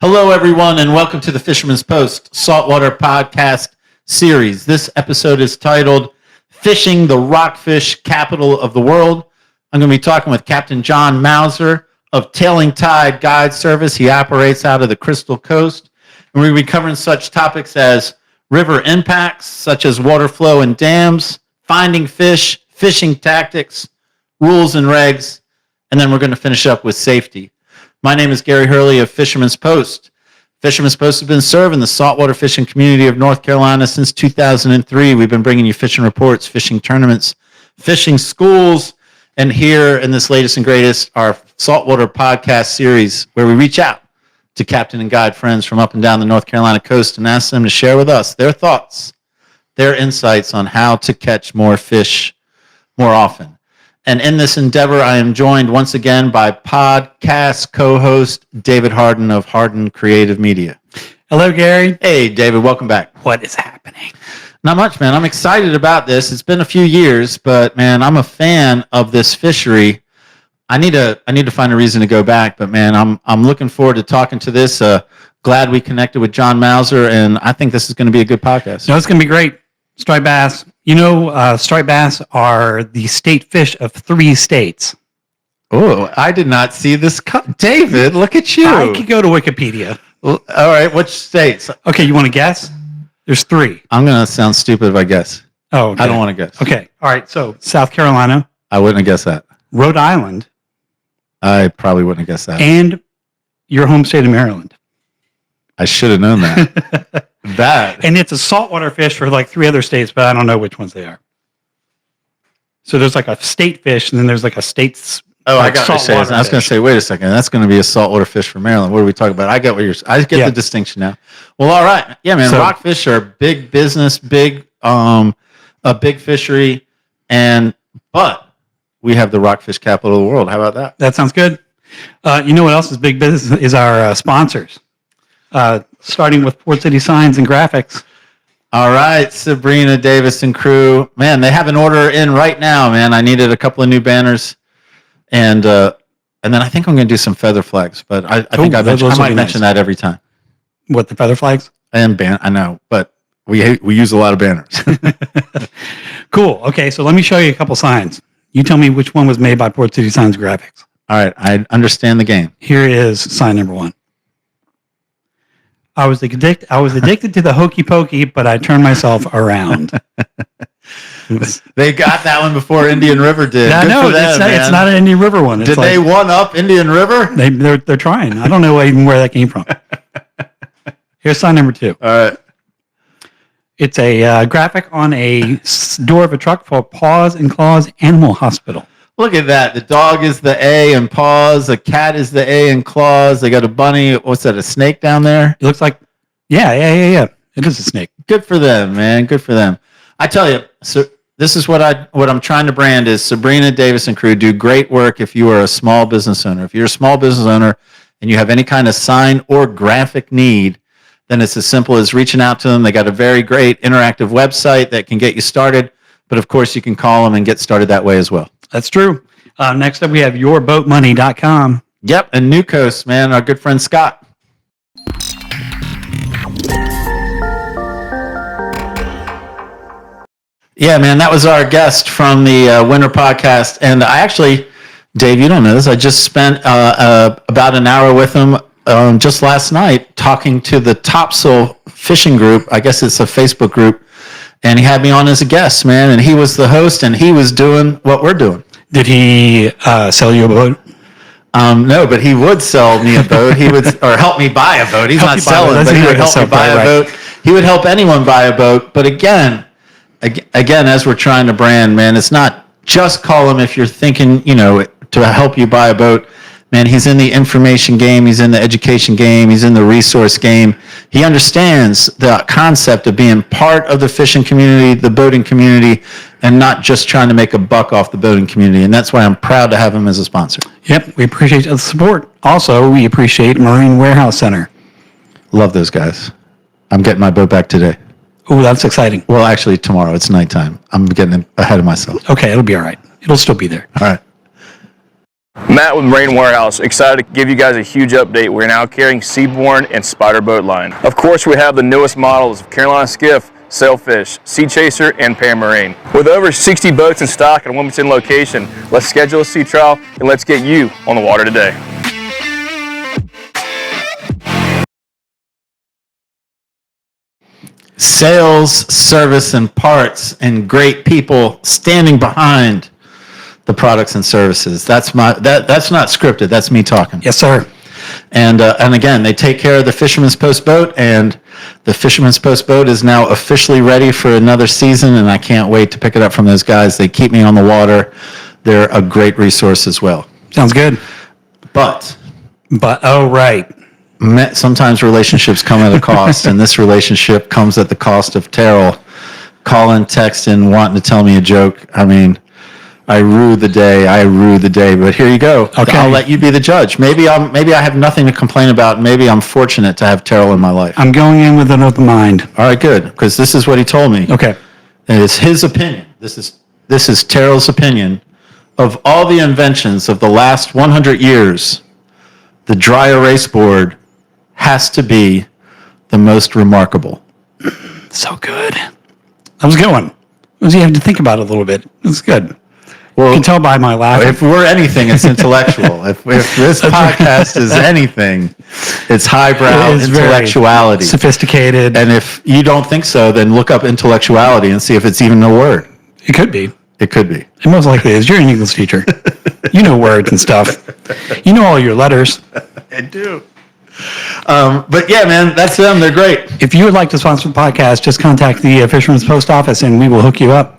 Hello, everyone, and welcome to the Fisherman's Post Saltwater Podcast Series. This episode is titled Fishing the Rockfish Capital of the World. I'm going to be talking with Captain John Mauser of Tailing Tide Guide Service. He operates out of the Crystal Coast. And we're going to be covering such topics as river impacts, such as water flow and dams, finding fish, fishing tactics, rules and regs, and then we're going to finish up with safety. My name is Gary Hurley of Fisherman's Post. Fisherman's Post has been serving the saltwater fishing community of North Carolina since 2003. We've been bringing you fishing reports, fishing tournaments, fishing schools, and here in this latest and greatest, our Saltwater Podcast Series, where we reach out to captain and guide friends from up and down the North Carolina coast and ask them to share with us their thoughts, their insights on how to catch more fish more often. And in this endeavor, I am joined once again by podcast co-host David Harden of Harden Creative Media. Hello, Gary. Hey, David, welcome back. What is happening? Not much, man. I'm excited about this. It's been a few years, but man, I'm a fan of this fishery. I need to find a reason to go back, but man, I'm looking forward to talking to this. Glad we connected with John Mauser, and I think this is going to be a good podcast. No, it's going to be great. Striped bass. You know, striped bass are the state fish of 3 states. Oh, I did not see this. David, look at you. I could go to Wikipedia. Well, all right, which states? Okay, you want to guess? There's 3. I'm going to sound stupid if I guess. Oh, okay. I don't want to guess. Okay, all right. So South Carolina, I wouldn't have guessed that. Rhode Island, I probably wouldn't have guessed that. and your home state of Maryland. I should have known that. And it's a saltwater fish for like 3 other states, but I don't know which ones they are. So there's like a state fish, and then there's like a state's. Oh, I got what you're saying. I was going to say, wait a second. That's going to be a saltwater fish for Maryland. What are we talking about? I get the distinction now. Well, all right. Yeah, man. So, rockfish are big business, a big fishery, but we have the rockfish capital of the world. How about that? That sounds good. You know what else is big business is our sponsors. Starting with Port City Signs and Graphics. All right, Sabrina Davis and crew. Man, they have an order in right now, man. I needed a couple of new banners. And then I think I'm going to do some feather flags, but I think I might mention that every time. What, the feather flags? And I know, but we use a lot of banners. Cool. Okay, so let me show you a couple signs. You tell me which one was made by Port City Signs Graphics. All right, I understand the game. Here is sign number 1. I was addicted to the hokey pokey, but I turned myself around. They got that one before Indian River did. I know it's not an Indian River one. Did they one up Indian River? They're trying. I don't know even where that came from. Here's sign number 2. All right. It's a graphic on a door of a truck for Paws and Claws Animal Hospital. Look at that. The dog is the A and paws. The cat is the A and claws. They got a bunny. What's that, a snake down there? It looks like, yeah. It is a snake. Good for them, man. Good for them. I tell you, so this is what I'm trying to brand is Sabrina Davis and crew do great work if you are a small business owner. If you're a small business owner and you have any kind of sign or graphic need, then it's as simple as reaching out to them. They got a very great interactive website that can get you started. But of course, you can call them and get started that way as well. That's true. Next up, we have yourboatmoney.com. Yep, and New Coast, man, our good friend Scott. Yeah, man, that was our guest from the Winter Podcast. And I actually, Dave, you don't know this, I just spent about an hour with him just last night talking to the Topsail Fishing Group. I guess it's a Facebook group. And he had me on as a guest, man, and he was the host, and he was doing what we're doing. Did he sell you a boat? No, but he would sell me a boat. He would, or help me buy a boat. He's not selling, but he would help me buy a boat. He would help anyone buy a boat. But again, as we're trying to brand, man, it's not just call him if you're thinking, to help you buy a boat. Man, he's in the information game. He's in the education game. He's in the resource game. He understands the concept of being part of the fishing community, the boating community, and not just trying to make a buck off the boating community. And that's why I'm proud to have him as a sponsor. Yep, we appreciate the support. Also, we appreciate Marine Warehouse Center. Love those guys. I'm getting my boat back today. Oh, that's exciting. Well, actually, tomorrow. It's nighttime. I'm getting ahead of myself. Okay, it'll be all right. It'll still be there. All right. Matt with Marine Warehouse, excited to give you guys a huge update. We're now carrying Seabourn and Spider boat line. Of course, we have the newest models of Carolina Skiff, Sailfish, Sea Chaser, and Pan Marine. With over 60 boats in stock at a Wilmington location, let's schedule a sea trial and let's get you on the water today. Sales, service, and parts, and great people standing behind the products and services. That's not scripted. That's me talking. Yes, sir. And again, they take care of the Fisherman's Post boat, and the Fisherman's Post boat is now officially ready for another season, and I can't wait to pick it up from those guys. They keep me on the water. They're a great resource as well. Sounds good. But oh, right. Sometimes relationships come at a cost, and this relationship comes at the cost of Terrell calling, texting, wanting to tell me a joke. I mean, I rue the day, but here you go. Okay. I'll let you be the judge. Maybe I have nothing to complain about. Maybe I'm fortunate to have Terrell in my life. I'm going in with an open mind. All right, good, because this is what he told me. Okay. And it's his opinion. This is Terrell's opinion of all the inventions of the last 100 years. The dry erase board has to be the most remarkable. So good. That was a good one. You have to think about it a little bit. It's good. Well, you can tell by my laugh. If we're anything, it's intellectual. if this podcast is anything, it's highbrow intellectuality. Sophisticated. And if you don't think so, then look up intellectuality and see if it's even a word. It could be. It could be. It most likely is. You're an English teacher. You know words and stuff. You know all your letters. I do. But yeah, man, that's them. They're great. If you would like to sponsor the podcast, just contact the Fisherman's Post office and we will hook you up.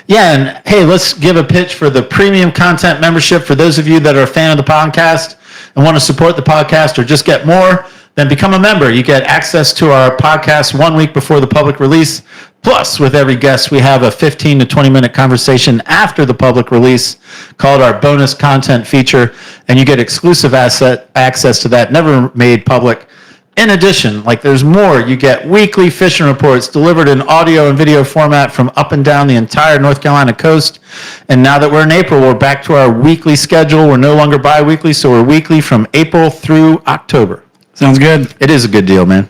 Yeah, and hey, let's give a pitch for the premium content membership for those of you that are a fan of the podcast and want to support the podcast or just get more, then become a member. You get access to our podcast 1 week before the public release. Plus, with every guest, we have a 15 to 20-minute conversation after the public release called our bonus content feature, and you get exclusive access to that, never made public. In addition, there's more. You get weekly fishing reports delivered in audio and video format from up and down the entire North Carolina coast. And now that we're in April, we're back to our weekly schedule. We're no longer bi-weekly, so we're weekly from April through October. Sounds good. It is a good deal, man.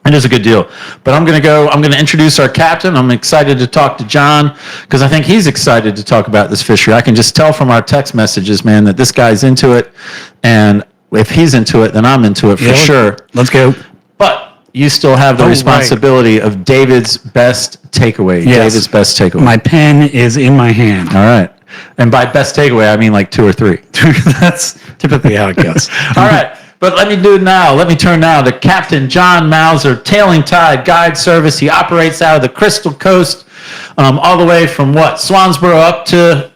It is a good deal. But I'm going to introduce our captain. I'm excited to talk to John because I think he's excited to talk about this fishery. I can just tell from our text messages, man, that this guy's into it. And if he's into it, then I'm into it for sure. Let's go. But you still have the responsibility of David's best takeaway. Yes. David's best takeaway. My pen is in my hand. All right. And by best takeaway, I mean 2 or 3. That's typically how it goes. All right. But let me turn now to Captain John Mauser, Tailing Tide Guide Service. He operates out of the Crystal Coast, all the way from Swansboro up to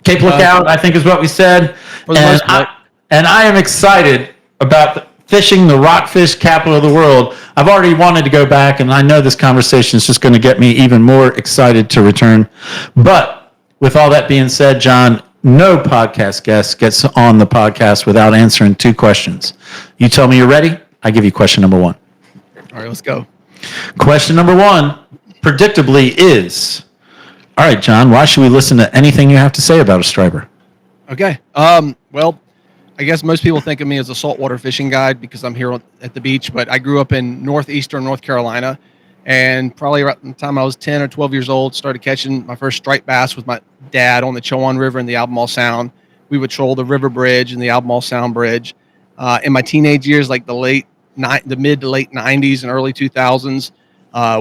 Cape Lookout, I think is what we said. And I am excited about fishing the rockfish capital of the world. I've already wanted to go back, and I know this conversation is just going to get me even more excited to return. But with all that being said, John, no podcast guest gets on the podcast without answering 2 questions. You tell me you're ready, I give you question number 1. All right, let's go. Question number 1, predictably, is, all right, John, why should we listen to anything you have to say about a striper? Okay. Well, I guess most people think of me as a saltwater fishing guide because I'm here at the beach, but I grew up in northeastern North Carolina, and probably around the time I was 10 or 12 years old, started catching my first striped bass with my dad on the Chowan River in the Albemarle Sound. We would troll the river bridge and the Albemarle Sound Bridge. In my teenage years, the mid to late 90s and early 2000s,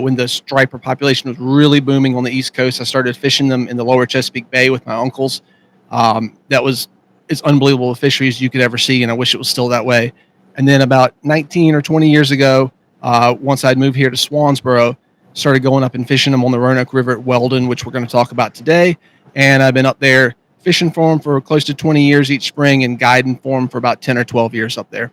when the striper population was really booming on the East Coast, I started fishing them in the lower Chesapeake Bay with my uncles. It's unbelievable fisheries you could ever see, and I wish it was still that way. And then about 19 or 20 years ago, once I'd moved here to Swansboro, started going up and fishing them on the Roanoke River at Weldon, which we're going to talk about today. And I've been up there fishing for them for close to 20 years each spring and guiding for them for about 10 or 12 years up there.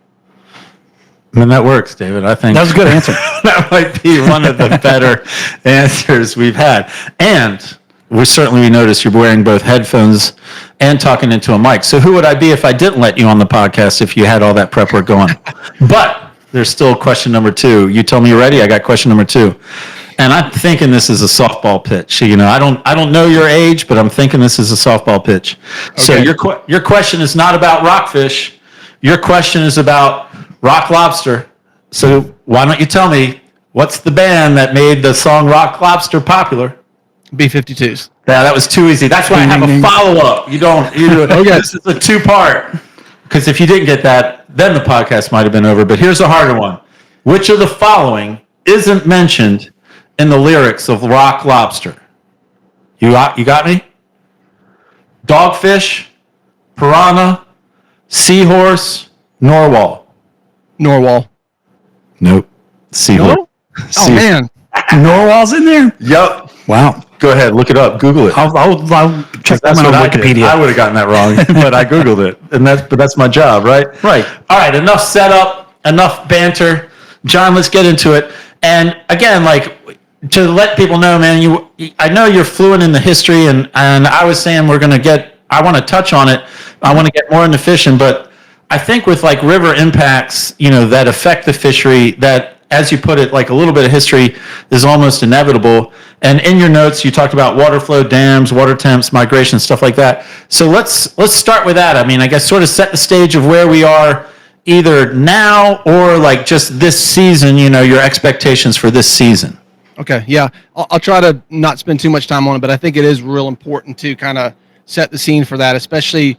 And that works, David. I think that was a good answer. That might be one of the better answers we've had. And we noticed you're wearing both headphones and talking into a mic. So who would I be if I didn't let you on the podcast if you had all that prep work going? But there's still question number 2. You told me you're ready. I got question number 2. And I'm thinking this is a softball pitch. I don't know your age, but I'm thinking this is a softball pitch. So Okay. your question is not about rockfish. Your question is about rock lobster. So why don't you tell me what's the band that made the song Rock Lobster popular? B-52s. Yeah, that was too easy. That's why I have a follow-up. You do it. Okay. This is a two-part. Because if you didn't get that, then the podcast might have been over. But here's a harder one. Which of the following isn't mentioned in the lyrics of Rock Lobster? You got me? Dogfish, piranha, seahorse, narwhal. Norwal. Nope. Seahorse. No? Oh, man. Narwhal's in there? Yep. Wow. Go ahead, look it up. Google it. I'll check that That's out what on I did. Wikipedia. I would have gotten that wrong, but I Googled it. But that's my job, right? Right. All right, enough setup, enough banter. John, let's get into it. And again, to let people know, man, I know you're fluent in the history, and I was saying I want to touch on it. I want to get more into fishing, but I think with river impacts, that affect the fishery, that, as you put it, a little bit of history is almost inevitable. And in your notes, you talked about water flow, dams, water temps, migration, stuff like that. So let's start with that. I mean, I guess sort of set the stage of where we are either now or just this season, your expectations for this season. Okay, yeah. I'll try to not spend too much time on it, but I think it is real important to kind of set the scene for that, especially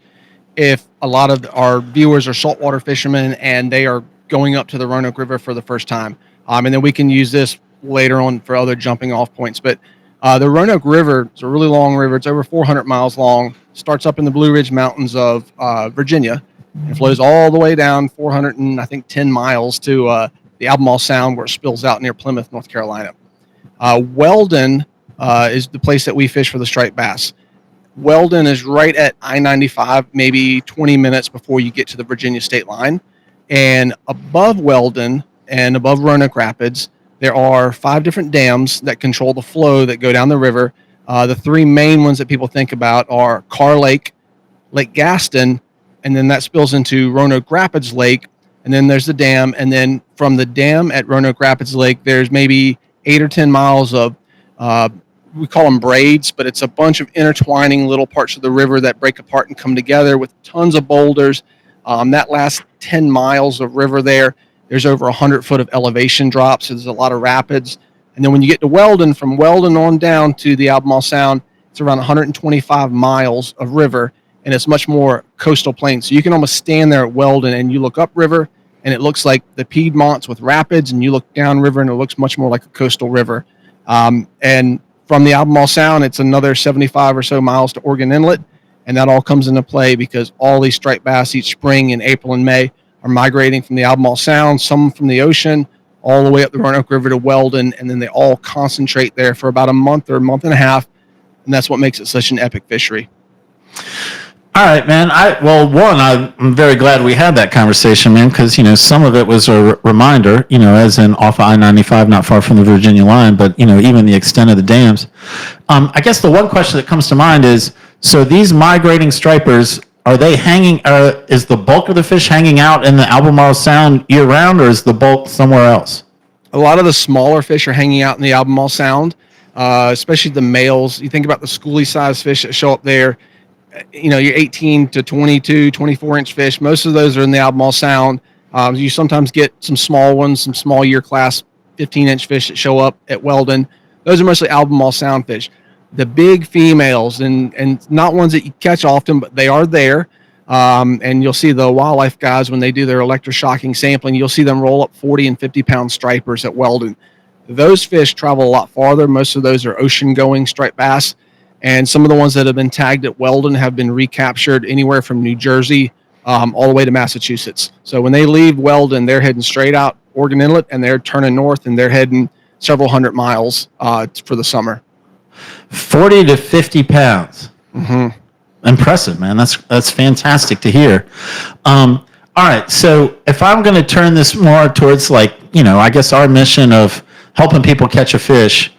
if a lot of our viewers are saltwater fishermen and they are going up to the Roanoke River for the first time. And then we can use this later on for other jumping off points. But the Roanoke River is a really long river. It's over 400 miles long, starts up in the Blue Ridge Mountains of Virginia, and flows all the way down 410 miles to the Albemarle Sound, where it spills out near Plymouth, North Carolina. Weldon is the place that we fish for the striped bass. Weldon is right at I-95, maybe 20 minutes before you get to the Virginia state line. And above Weldon and above Roanoke Rapids, there are 5 different dams that control the flow that go down the river. The 3 main ones that people think about are Carr Lake, Lake Gaston, and then that spills into Roanoke Rapids Lake. And then there's the dam. And then from the dam at Roanoke Rapids Lake, there's maybe 8 or 10 miles of, we call them braids, but it's a bunch of intertwining little parts of the river that break apart and come together with tons of boulders. That last 10 miles of river there's over 100 foot of elevation drop, so there's a lot of rapids. And then when you get to Weldon, from Weldon on down to the Albemarle Sound, it's around 125 miles of river, and it's much more coastal plain. So you can almost stand there at Weldon and you look upriver, and it looks like the Piedmonts with rapids, and you look downriver and it looks much more like a coastal river. And from the Albemarle Sound, it's another 75 or so miles to Oregon Inlet, and that all comes into play because all these striped bass each spring in April and May are migrating from the Albemarle Sound, some from the ocean, all the way up the Roanoke River to Weldon, and then they all concentrate there for about a month or a month and a half, and that's what makes it such an epic fishery. All right, man. I'm very glad we had that conversation, man, because, some of it was a reminder, as in off I-95, not far from the Virginia line, but, even the extent of the dams. I guess the one question that comes to mind is, so these migrating stripers, are they is the bulk of the fish hanging out in the Albemarle Sound year-round, or is the bulk somewhere else? A lot of the smaller fish are hanging out in the Albemarle Sound, especially the males. You think about the schoolie-sized fish that show up there, your 18 to 22, 24-inch fish. Most of those are in the Albemarle Sound. You sometimes get some small ones, some small year class 15-inch fish that show up at Weldon. Those are mostly Albemarle Sound fish. The big females, and not ones that you catch often, but they are there. And you'll see the wildlife guys, when they do their electroshocking sampling, you'll see them roll up 40 and 50-pound stripers at Weldon. Those fish travel a lot farther. Most of those are ocean-going striped bass. And some of the ones that have been tagged at Weldon have been recaptured anywhere from New Jersey all the way to Massachusetts. So when they leave Weldon, they're heading straight out Oregon Inlet, and they're turning north, and they're heading several hundred miles for the summer. 40 to 50 pounds. Mm-hmm. Impressive, man. That's fantastic to hear. All right, so if I'm going to turn this more towards I guess our mission of helping people catch a fish.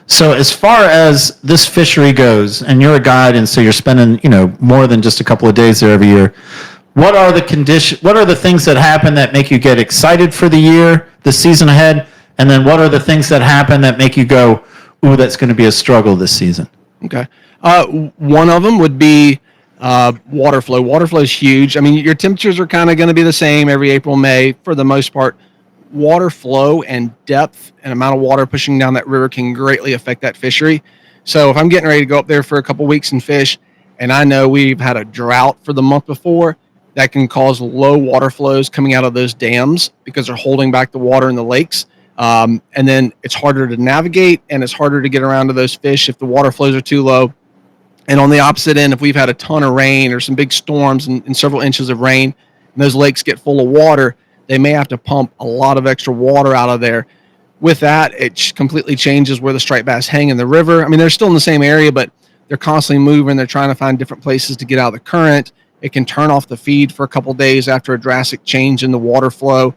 So as far as this fishery goes, and you're a guide, and so you're spending, more than just a couple of days there every year, what are the things that happen that make you get excited for the season ahead? And then what are the things that happen that make you go, ooh, that's going to be a struggle this season? Okay. One of them would be water flow. Water flow is huge. I mean, your temperatures are kind of going to be the same every April, May for the most part. Water flow and depth and amount of water pushing down that river can greatly affect that fishery. So if I'm getting ready to go up there for a couple weeks and fish, and I know we've had a drought for the month before, that can cause low water flows coming out of those dams because they're holding back the water in the lakes. And then it's harder to navigate and it's harder to get around to those fish if the water flows are too low. And on the opposite end, if we've had a ton of rain or some big storms and several inches of rain, and those lakes get full of water, they may have to pump a lot of extra water out of there. With that, it completely changes where the striped bass hang in the river. I mean, they're still in the same area, but they're constantly moving. They're trying to find different places to get out of the current. It can turn off the feed for a couple days after a drastic change in the water flow.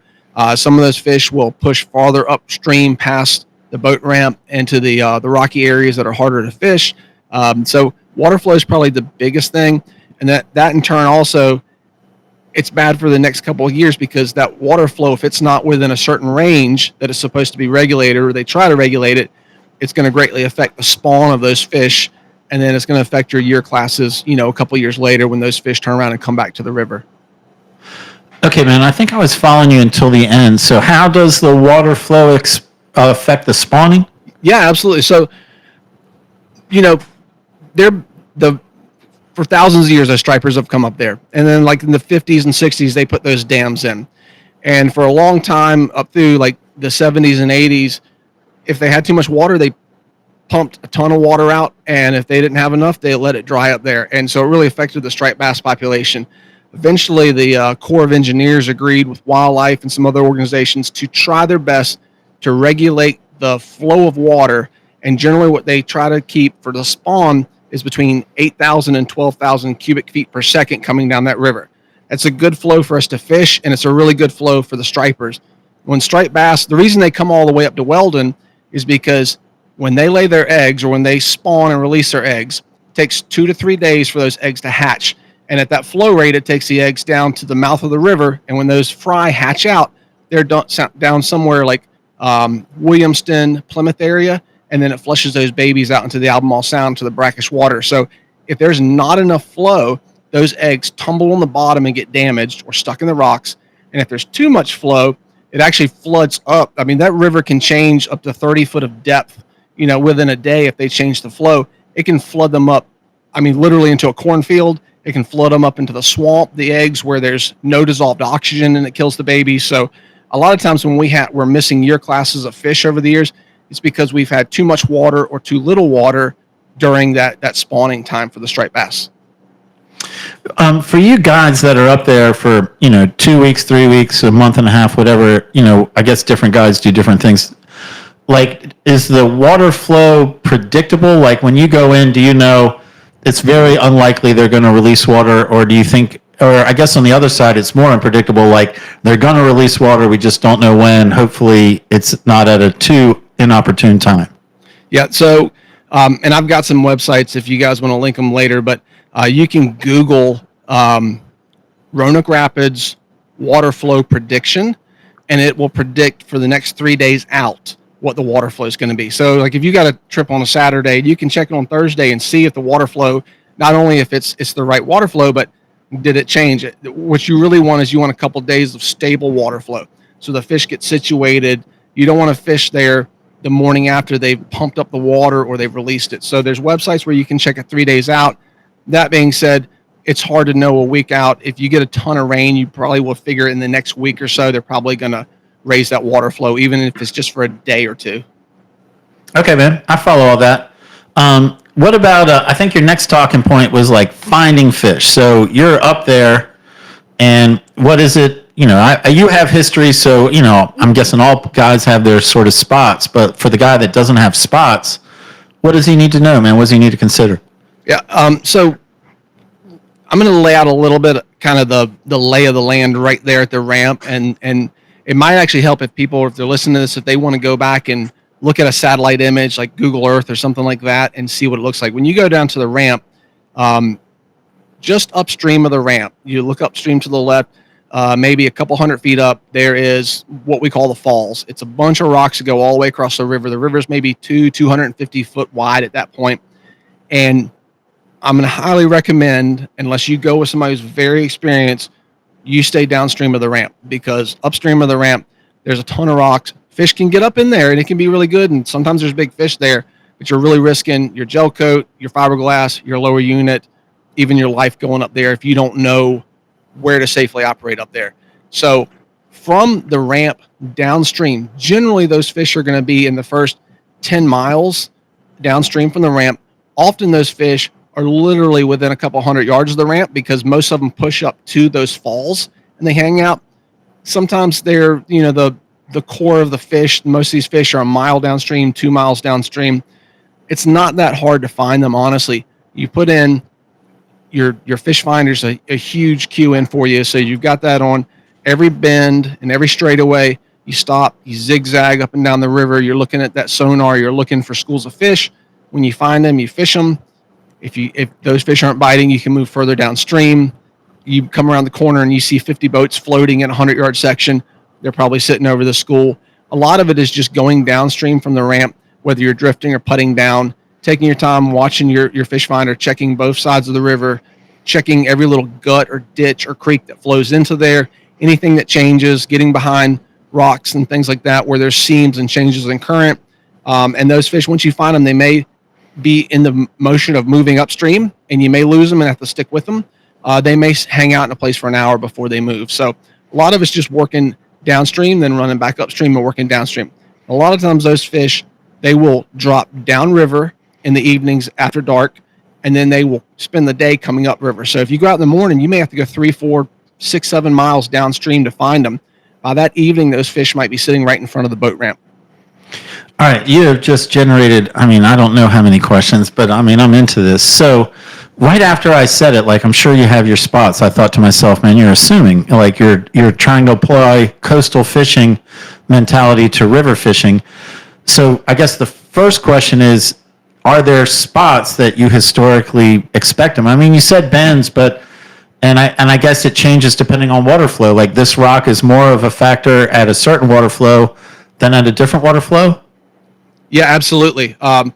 Some of those fish will push farther upstream past the boat ramp into the rocky areas that are harder to fish. So water flow is probably the biggest thing. And that in turn also, it's bad for the next couple of years because that water flow, if it's not within a certain range that is supposed to be regulated or they try to regulate it, it's going to greatly affect the spawn of those fish. And then it's going to affect your year classes, a couple of years later when those fish turn around and come back to the river. Okay, man, I think I was following you until the end. So how does the water flow affect the spawning? Yeah, absolutely. So, for thousands of years, those stripers have come up there. And then like in the 50s and 60s, they put those dams in. And for a long time, up through like the 70s and 80s, if they had too much water, they pumped a ton of water out. And if they didn't have enough, they let it dry up there. And so it really affected the striped bass population. Eventually, the Corps of Engineers agreed with wildlife and some other organizations to try their best to regulate the flow of water. And generally what they try to keep for the spawn is between 8,000 and 12,000 cubic feet per second coming down that river. That's a good flow for us to fish, and it's a really good flow for the stripers. When striped bass, the reason they come all the way up to Weldon is because when they lay their eggs or when they spawn and release their eggs, it takes 2 to 3 days for those eggs to hatch. And at that flow rate, it takes the eggs down to the mouth of the river. And when those fry hatch out, they're down somewhere like Williamston, Plymouth area. And then it flushes those babies out into the Albemarle Sound to the brackish water. So if there's not enough flow, those eggs tumble on the bottom and get damaged or stuck in the rocks. And if there's too much flow, it actually floods up. I mean, that river can change up to 30 foot of depth, within a day. If they change the flow, it can flood them up. I mean, literally into a cornfield. It can flood them up into the swamp, the eggs where there's no dissolved oxygen and it kills the babies. So a lot of times when we're missing year classes of fish over the years, it's because we've had too much water or too little water during that spawning time for the striped bass. For you guys that are up there for 2 weeks, 3 weeks, a month and a half, whatever, I guess different guys do different things. Like, is the water flow predictable? Like when you go in, do you know it's very unlikely they're going to release water, or do you think, or I guess on the other side, it's more unpredictable, like they're going to release water, we just don't know when. Hopefully it's not at a too inopportune time. Yeah, so, and I've got some websites if you guys want to link them later, but you can Google Roanoke Rapids water flow prediction, and it will predict for the next 3 days out what the water flow is going to be. So like if you got a trip on a Saturday, you can check it on Thursday and see if the water flow, not only if it's the right water flow, but did it change? What you really want is you want a couple of days of stable water flow. So the fish get situated. You don't want to fish there the morning after they've pumped up the water or they've released it. So there's websites where you can check it 3 days out. That being said, it's hard to know a week out. If you get a ton of rain, you probably will figure in the next week or so, they're probably going to raise that water flow, even if it's just for a day or two. Okay, man. I follow all that. What about, I think your next talking point was like finding fish. So you're up there and what is it? You have history. So, I'm guessing all guys have their sort of spots, but for the guy that doesn't have spots, what does he need to know, man? What does he need to consider? Yeah. So I'm going to lay out a little bit, kind of the lay of the land right there at the ramp. And it might actually help if people, if they're listening to this, if they want to go back and look at a satellite image like Google Earth or something like that and see what it looks like. When you go down to the ramp, just upstream of the ramp, you look upstream to the left, maybe a couple 100 feet up, there is what we call the falls. It's a bunch of rocks that go all the way across the river. The river's maybe 250 foot wide at that point. And I'm going to highly recommend, unless you go with somebody who's very experienced, you stay downstream of the ramp, because upstream of the ramp, there's a ton of rocks. Fish can get up in there and it can be really good. And sometimes there's big fish there, but you're really risking your gel coat, your fiberglass, your lower unit, even your life going up there if you don't know where to safely operate up there. So from the ramp downstream, generally those fish are going to be in the first 10 miles downstream from the ramp. Often those fish are literally within a couple 100 yards of the ramp, because most of them push up to those falls and they hang out. Sometimes they're, the core of the fish. Most of these fish are a mile downstream, 2 miles downstream. It's not that hard to find them, honestly. You put in your fish finder's a huge queue in for you. So you've got that on every bend and every straightaway. You stop, you zigzag up and down the river. You're looking at that sonar. You're looking for schools of fish. When you find them, you fish them. If those fish aren't biting, you can move further downstream. You come around the corner and you see 50 boats floating in a 100-yard section. They're probably sitting over the school. A lot of it is just going downstream from the ramp, whether you're drifting or putting down, taking your time, watching your fish finder, checking both sides of the river, checking every little gut or ditch or creek that flows into there, anything that changes, getting behind rocks and things like that where there's seams and changes in current. And those fish, once you find them, they may be in the motion of moving upstream, and you may lose them and have to stick with them. They may hang out in a place for an hour before they move. So a lot of it's just working downstream, then running back upstream and working downstream. A lot of times those fish, they will drop downriver in the evenings after dark, and then they will spend the day coming upriver. So if you go out in the morning, you may have to go 3, 4, 6, 7 miles downstream to find them. By that evening, those fish might be sitting right in front of the boat ramp. All right, you have just generated, I don't know how many questions, but I'm into this. So right after I said it, I'm sure you have your spots, I thought to myself, man, you're assuming, you're trying to apply coastal fishing mentality to river fishing. So I guess the first question is, are there spots that you historically expect them? You said bends, but and I guess it changes depending on water flow. Like this rock is more of a factor at a certain water flow than at a different water flow? Yeah, absolutely. And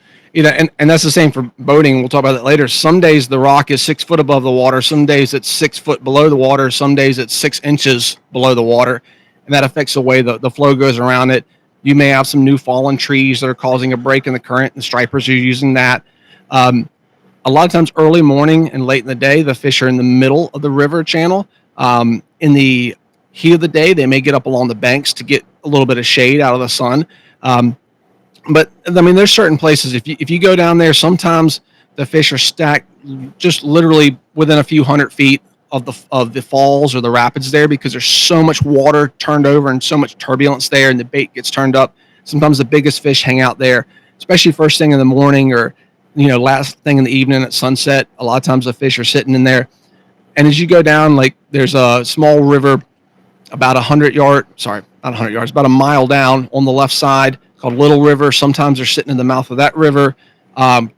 that's the same for boating. We'll talk about that later. Some days the rock is 6 foot above the water. Some days it's 6 foot below the water. Some days it's 6 inches below the water. And that affects the way the flow goes around it. You may have some new fallen trees that are causing a break in the current, and stripers are using that. A lot of times early morning and late in the day, the fish are in the middle of the river channel. In the heat of the day, they may get up along the banks to get a little bit of shade out of the sun. But there's certain places, if you go down there, sometimes the fish are stacked just literally within a few 100 feet of the falls or the rapids there, because there's so much water turned over and so much turbulence there, and the bait gets turned up. Sometimes the biggest fish hang out there, especially first thing in the morning or last thing in the evening at sunset. A lot of times the fish are sitting in there. And as you go down, there's a small river about about a mile down on the left side called Little River. Sometimes they're sitting in the mouth of that river.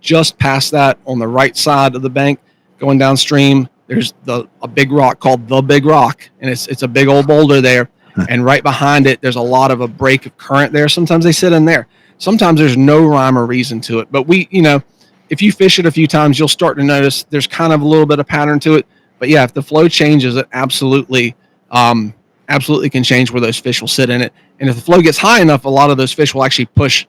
Just past that on the right side of the bank, going downstream, there's a big rock called the Big Rock, and it's a big old boulder there. And right behind it, there's a lot of a break of current there. Sometimes they sit in there. Sometimes there's no rhyme or reason to it. But if you fish it a few times, you'll start to notice there's kind of a little bit of pattern to it. But yeah, if the flow changes, it absolutely can change where those fish will sit in it. And if the flow gets high enough, a lot of those fish will actually push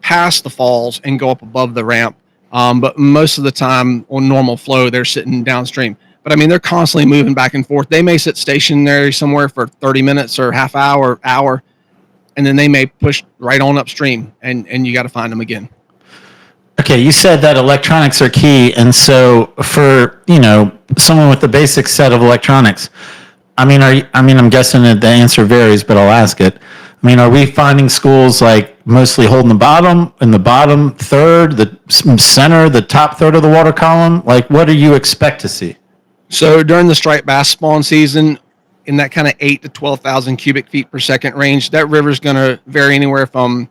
past the falls and go up above the ramp. But most of the time on normal flow, they're sitting downstream. But they're constantly moving back and forth. They may sit stationary somewhere for 30 minutes or half hour, and then they may push right on upstream, and you got to find them again. Okay, you said that electronics are key, and so for someone with the basic set of electronics, I'm guessing that the answer varies, but I'll ask it. Are we finding schools mostly holding in the bottom third, the center, the top third of the water column? What do you expect to see? So during the striped bass spawn season, in that kind of 8 to 12,000 cubic feet per second range, that river's going to vary anywhere from,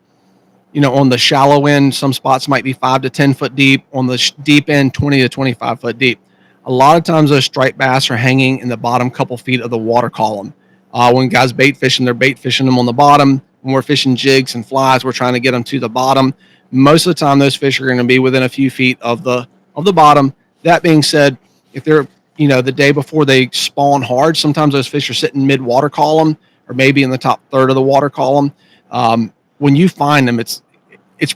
on the shallow end, some spots might be 5 to 10 foot deep. On the deep end, 20 to 25 foot deep. a lot of times those striped bass are hanging in the bottom couple feet of the water column. When guys bait fishing, they're bait fishing them on the bottom. When we're fishing jigs and flies, we're trying to get them to the bottom. Most of the time, those fish are going to be within a few feet of the bottom. That being said, if they're the day before they spawn hard, sometimes those fish are sitting mid water column or maybe in the top third of the water column. When you find them, it's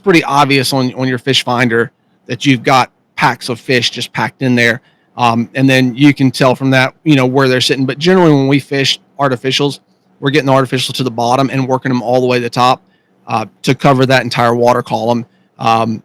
pretty obvious on your fish finder that you've got packs of fish just packed in there. And then you can tell from that, where they're sitting. But generally when we fish artificials, we're getting the artificial to the bottom and working them all the way to the top to cover that entire water column. And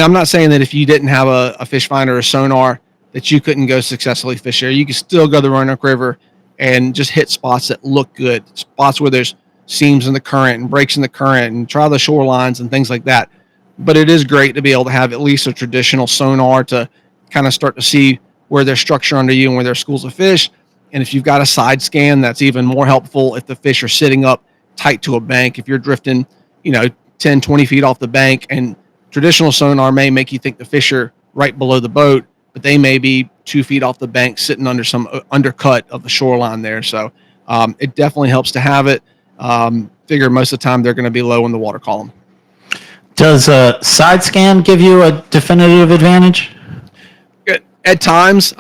I'm not saying that if you didn't have a fish finder or sonar that you couldn't go successfully fish there. You can still go to the Roanoke River and just hit spots that look good, spots where there's seams in the current and breaks in the current, and try the shorelines and things like that. But it is great to be able to have at least a traditional sonar to kind of start to see where there's structure under you and where there's schools of fish. And if you've got a side scan, that's even more helpful if the fish are sitting up tight to a bank. If you're drifting, 10, 20 feet off the bank, and traditional sonar may make you think the fish are right below the boat, but they may be 2 feet off the bank sitting under some undercut of the shoreline there. So it definitely helps to have it. Figure most of the time they're going to be low in the water column. Does a side scan give you a definitive advantage? At times.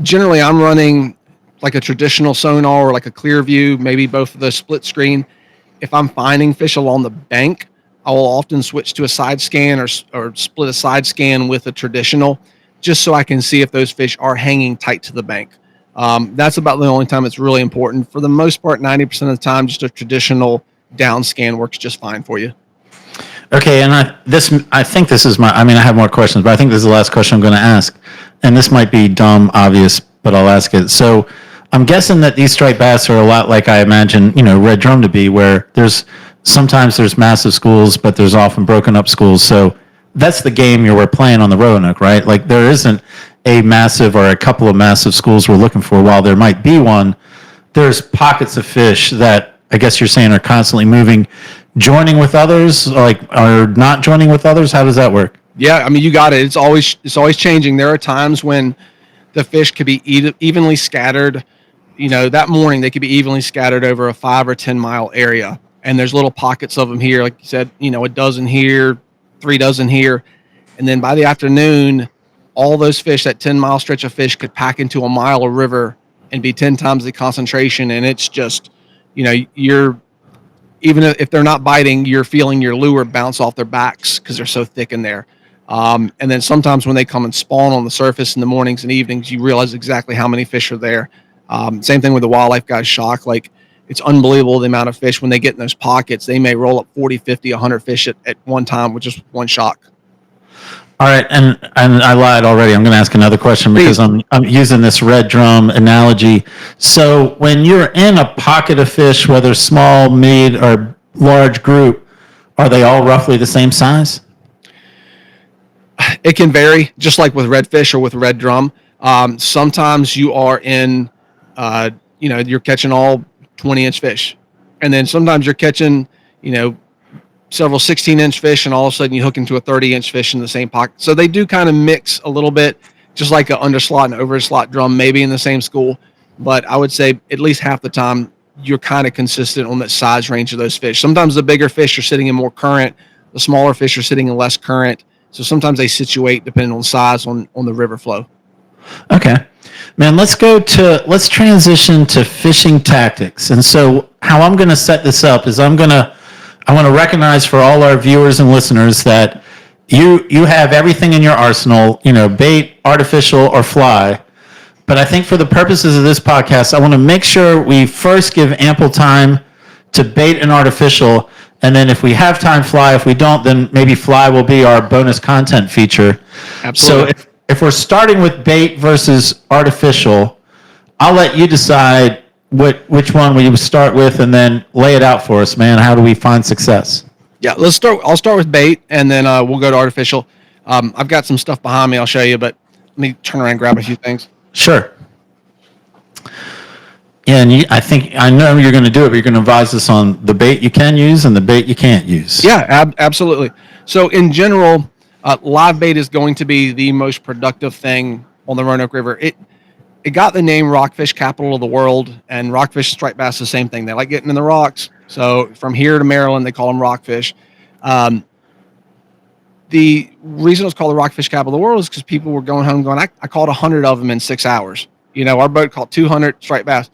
Generally I'm running like a traditional sonar or like a clear view, maybe both of those split screen. If I'm finding fish along the bank, I will often switch to a side scan or split a side scan with a traditional, just so I can see if those fish are hanging tight to the bank. That's about the only time it's really important. For the most part, 90% of the time, just a traditional down scan works just fine for you. Okay, and I think this is I have more questions, but I think this is the last question I'm going to ask. And this might be dumb, obvious, but I'll ask it. So I'm guessing that these striped bass are a lot like I imagine, red drum to be, where sometimes there's massive schools, but there's often broken up schools. So that's the game we're playing on the Roanoke, right? Like there isn't a massive or a couple of massive schools we're looking for. While there might be one, there's pockets of fish that I guess you're saying are constantly moving, joining with others, or not joining with others. How does that work? Yeah, you got it. It's always changing. There are times when the fish could be evenly scattered. That morning they could be evenly scattered over a 5 or 10 mile area, and there's little pockets of them here, like you said. A dozen here, 3 dozen here, and then by the afternoon, all those fish, that 10-mile stretch of fish, could pack into a mile of river and be 10 times the concentration. And it's just, you're, even if they're not biting, you're feeling your lure bounce off their backs because they're so thick in there. And then sometimes when they come and spawn on the surface in the mornings and evenings, you realize exactly how many fish are there. Same thing with the wildlife guys shock. It's unbelievable the amount of fish when they get in those pockets. They may roll up 40, 50, 100 fish at one time with just one shock. All right, and I lied already. I'm going to ask another question because I'm using this red drum analogy. So when you're in a pocket of fish, whether small, mid, or large group, are they all roughly the same size? It can vary, just like with redfish or with red drum. Sometimes you are in, you're catching all 20-inch fish, and then sometimes you're catching, several 16-inch fish, and all of a sudden you hook into a 30-inch fish in the same pocket. So they do kind of mix a little bit, just like an underslot and overslot drum, maybe in the same school. But I would say at least half the time you're kind of consistent on that size range of those fish. Sometimes the bigger fish are sitting in more current, the smaller fish are sitting in less current. So sometimes they situate depending on size on the river flow. Okay, man, let's transition to fishing tactics. And so how I'm going to set this up is I want to recognize for all our viewers and listeners that you have everything in your arsenal, bait, artificial, or fly. But I think for the purposes of this podcast, I want to make sure we first give ample time to bait and artificial. And then if we have time, fly. If we don't, then maybe fly will be our bonus content feature. Absolutely. So if we're starting with bait versus artificial, I'll let you decide which one we start with, and then lay it out for us, man. How do we find success? Yeah, I'll start with bait, and then we'll go to artificial. I've got some stuff behind me I'll show you, but let me turn around and grab a few things. Sure. Yeah, and I know you're going to do it, but you're going to advise us on the bait you can use and the bait you can't use. Yeah, absolutely. So in general, live bait is going to be the most productive thing on the Roanoke River. It got the name Rockfish Capital of the World, and rockfish and striped bass the same thing. They like getting in the rocks. So from here to Maryland, they call them rockfish. The reason it was called the Rockfish Capital of the World is because people were going home going, I caught 100 of them in 6 hours. Our boat caught 200 striped bass.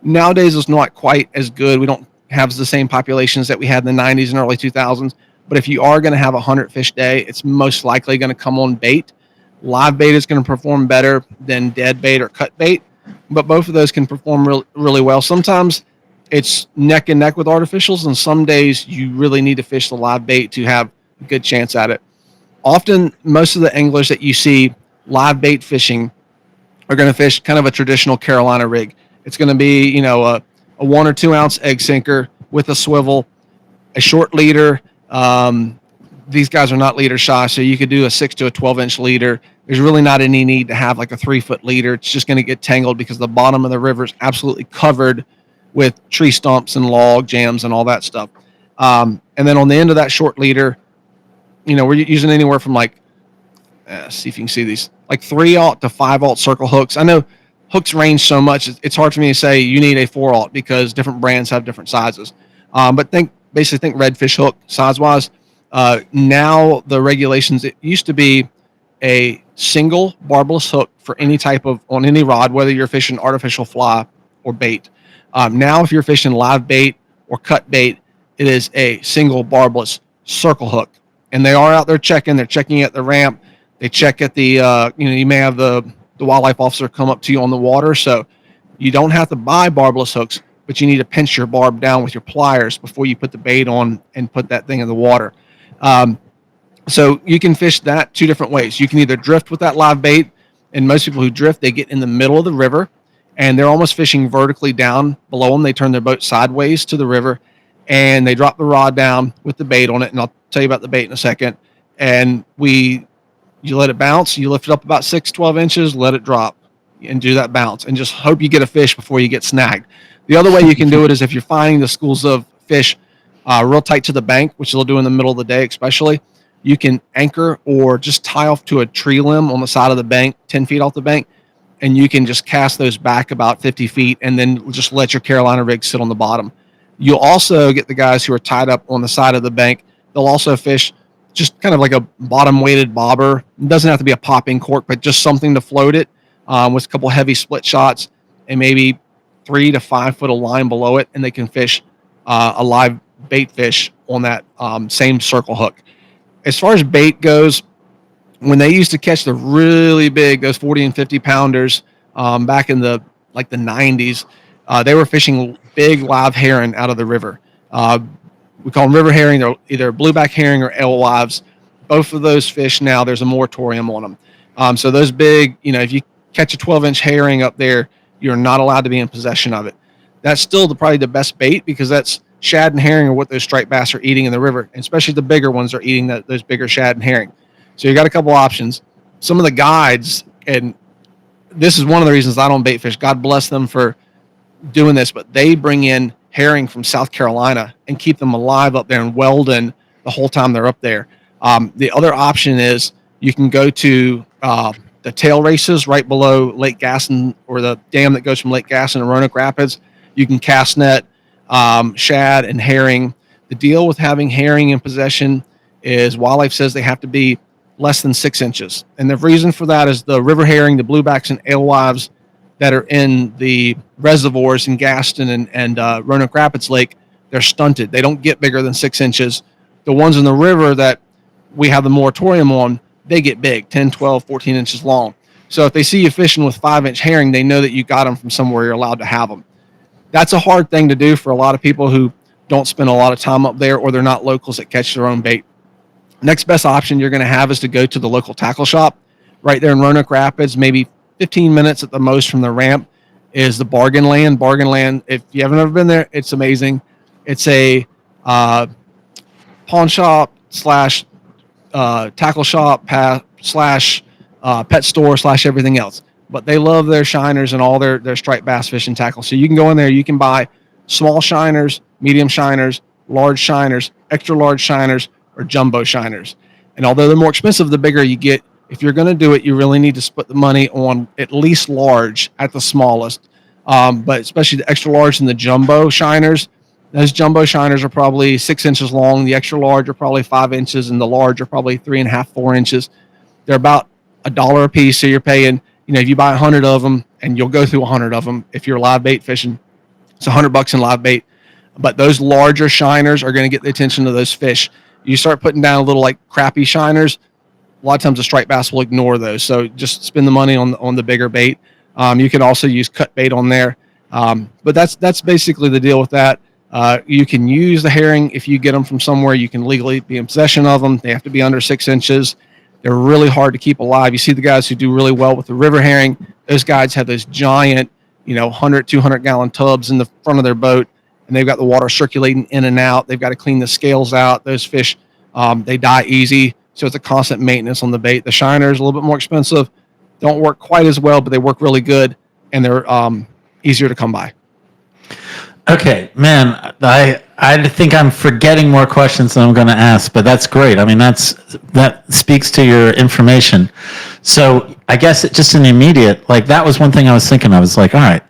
Nowadays, it's not quite as good. We don't have the same populations that we had in the 90s and early 2000s. But if you are going to have a 100 fish day, it's most likely going to come on bait. Live bait is going to perform better than dead bait or cut bait, but both of those can perform really well. Sometimes it's neck and neck with artificials, and some days you really need to fish the live bait to have a good chance at it. Often, most of the anglers that you see live bait fishing are going to fish kind of a traditional Carolina rig. It's going to be, a 1 or 2 ounce egg sinker with a swivel, a short leader. These guys are not leader shy, so you could do a 6 to a 12-inch leader. There's really not any need to have like a 3-foot leader. It's just going to get tangled because the bottom of the river is absolutely covered with tree stumps and log jams and all that stuff. And then on the end of that short leader, we're using anywhere from see if you can see these, like 3/0 to 5/0 circle hooks. I know hooks range so much, it's hard for me to say you need a 4/0 because different brands have different sizes. But think redfish hook size-wise. Now the regulations, it used to be a single barbless hook for any type of, on any rod, whether you're fishing artificial fly or bait. Now if you're fishing live bait or cut bait, it is a single barbless circle hook. And they are out there checking. They're checking at the ramp. They check at the, you may have the wildlife officer come up to you on the water. So you don't have to buy barbless hooks, but you need to pinch your barb down with your pliers before you put the bait on and put that thing in the water. So you can fish that 2 different ways. You can either drift with that live bait, and most people who drift, they get in the middle of the river, and they're almost fishing vertically down below them. They turn their boat sideways to the river, and they drop the rod down with the bait on it, and I'll tell you about the bait in a second. And you let it bounce, you lift it up about 6-12 inches, let it drop, and do that bounce, and just hope you get a fish before you get snagged. The other way you can do it is if you're finding the schools of fish real tight to the bank, which they'll do in the middle of the day especially, you can anchor or just tie off to a tree limb on the side of the bank, 10 feet off the bank, and you can just cast those back about 50 feet and then just let your Carolina rig sit on the bottom. You'll also get the guys who are tied up on the side of the bank. They'll also fish just kind of like a bottom-weighted bobber. It doesn't have to be a popping cork, but just something to float it with a couple heavy split shots and maybe 3 to 5 foot of line below it, and they can fish a live bait fish on that same circle hook. As far as bait goes, when they used to catch the really big, those 40 and 50 pounders back in the 90s, they were fishing big live herring out of the river. We call them river herring. They're either blueback herring or alewives. Both of those fish now, there's a moratorium on them. So those big, if you catch a 12-inch herring up there, you're not allowed to be in possession of it. That's still probably the best bait because that's shad and herring are what those striped bass are eating in the river, and especially the bigger ones are eating those bigger shad and herring. So you got a couple options. Some of the guides, and this is one of the reasons I don't bait fish. God bless them for doing this, but they bring in herring from South Carolina and keep them alive up there in Weldon the whole time they're up there. The other option is you can go to the tail races right below Lake Gaston, or the dam that goes from Lake Gaston to Roanoke Rapids. You can cast net shad and herring. The deal with having herring in possession is wildlife says they have to be less than 6 inches. And the reason for that is the river herring, the bluebacks and alewives that are in the reservoirs in Gaston and Roanoke Rapids Lake, they're stunted. They don't get bigger than 6 inches. The ones in the river that we have the moratorium on, they get big, 10, 12, 14 inches long. So if they see you fishing with 5-inch herring, they know that you got them from somewhere you're allowed to have them. That's a hard thing to do for a lot of people who don't spend a lot of time up there, or they're not locals that catch their own bait. Next best option you're going to have is to go to the local tackle shop right there in Roanoke Rapids, maybe 15 minutes at the most from the ramp is the Bargain Land. Bargain Land, if you haven't ever been there, it's amazing. It's a pawn shop slash tackle shop slash pet store slash everything else. But they love their shiners and all their striped bass fishing tackle. So you can go in there, you can buy small shiners, medium shiners, large shiners, extra large shiners, or jumbo shiners. And although they're more expensive the bigger you get, if you're going to do it, you really need to split the money on at least large at the smallest. But especially the extra large and the jumbo shiners. Those jumbo shiners are probably 6 inches long. The extra large are probably 5 inches, and the large are probably 3.5, 4 inches. They're about $1 a piece. So you're paying, if you buy 100 of them, and you'll go through 100 of them if you're live bait fishing, it's $100 in live bait. But those larger shiners are going to get the attention of those fish. You start putting down a little like crappy shiners, a lot of times the striped bass will ignore those. So just spend the money on the bigger bait. You can also use cut bait on there. But that's basically the deal with that. You can use the herring if you get them from somewhere. You can legally be in possession of them. They have to be under 6 inches. They're really hard to keep alive. You see the guys who do really well with the river herring. Those guys have those giant, 100, 200-gallon tubs in the front of their boat, and they've got the water circulating in and out. They've got to clean the scales out. Those fish, they die easy, so it's a constant maintenance on the bait. The shiners a little bit more expensive, don't work quite as well, but they work really good, and they're easier to come by. Okay, man, I think I'm forgetting more questions than I'm going to ask, but that's great. I mean, that speaks to your information. So I guess it just an immediate, like that was one thing I was thinking. I was like, all right,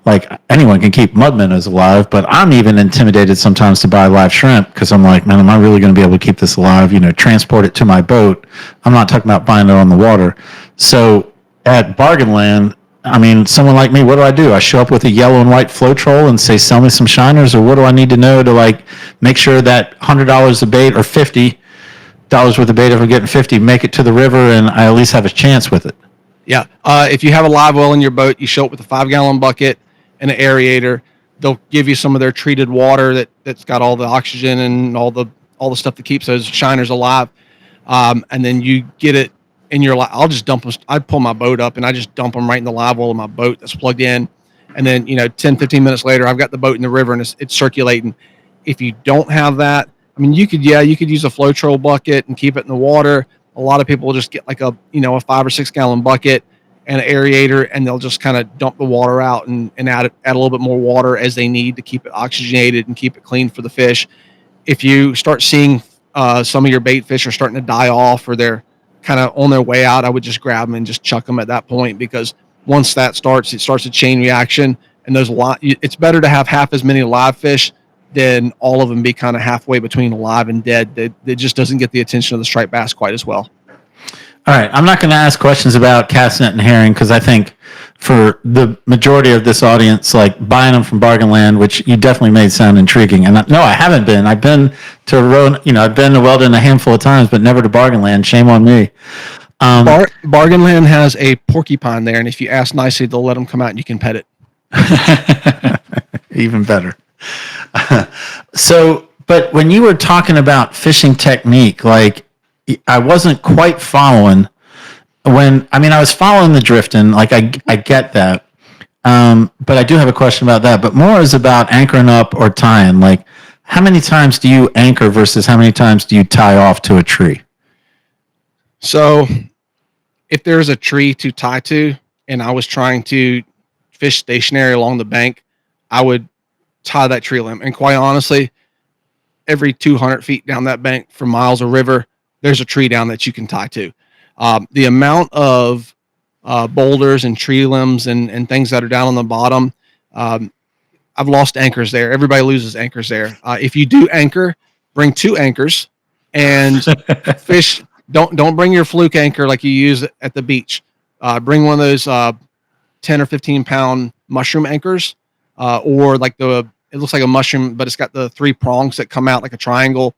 like anyone can keep mud minnows alive, but I'm even intimidated sometimes to buy live shrimp because I'm like, man, am I really going to be able to keep this alive? Transport it to my boat. I'm not talking about buying it on the water. So at Bargain Land, I mean, someone like me, what do? I show up with a yellow and white Floetrol and say, sell me some shiners, or what do I need to know to like make sure that $100 a bait or $50 worth of bait, if I'm getting 50, make it to the river and I at least have a chance with it? Yeah. If you have a live well in your boat, you show up with a 5-gallon bucket and an aerator. They'll give you some of their treated water that's got all the oxygen and all the stuff that keeps those shiners alive. And then you get it in your live. I'll just dump them. I pull my boat up and I just dump them right in the live well of my boat that's plugged in. And then, 10, 15 minutes later, I've got the boat in the river and it's circulating. If you don't have that, I mean, you could use a Floetrol bucket and keep it in the water. A lot of people will just get like a 5 or 6 gallon bucket and an aerator, and they'll just kind of dump the water out and add a little bit more water as they need to keep it oxygenated and keep it clean for the fish. If you start seeing some of your bait fish are starting to die off or they're kind of on their way out, I would just grab them and just chuck them at that point, because once that starts, it starts a chain reaction, and it's better to have half as many live fish than all of them be kind of halfway between alive and dead. That just doesn't get the attention of the striped bass quite as well. All right, I'm not going to ask questions about cast net and herring because I think for the majority of this audience, like buying them from Bargain Land, which you definitely made sound intriguing. And no, I haven't been. I've been to I've been to Weldon a handful of times, but never to Bargain Land. Shame on me. Bargain Land has a porcupine there, and if you ask nicely, they'll let them come out and you can pet it. Even better. But when you were talking about fishing technique, like I wasn't quite following I was following the drifting, like I get that. But I do have a question about that, but more is about anchoring up or tying. Like how many times do you anchor versus how many times do you tie off to a tree? So if there's a tree to tie to and I was trying to fish stationary along the bank, I would tie that tree limb. And quite honestly, every 200 feet down that bank from Mauser River, there's a tree down that you can tie to. The amount of boulders and tree limbs and things that are down on the bottom, I've lost anchors there. Everybody loses anchors there. If you do anchor, bring 2 anchors and fish. Don't bring your fluke anchor like you use at the beach. Bring one of those 10 or 15 pound mushroom anchors, or like it looks like a mushroom, but it's got the 3 prongs that come out like a triangle.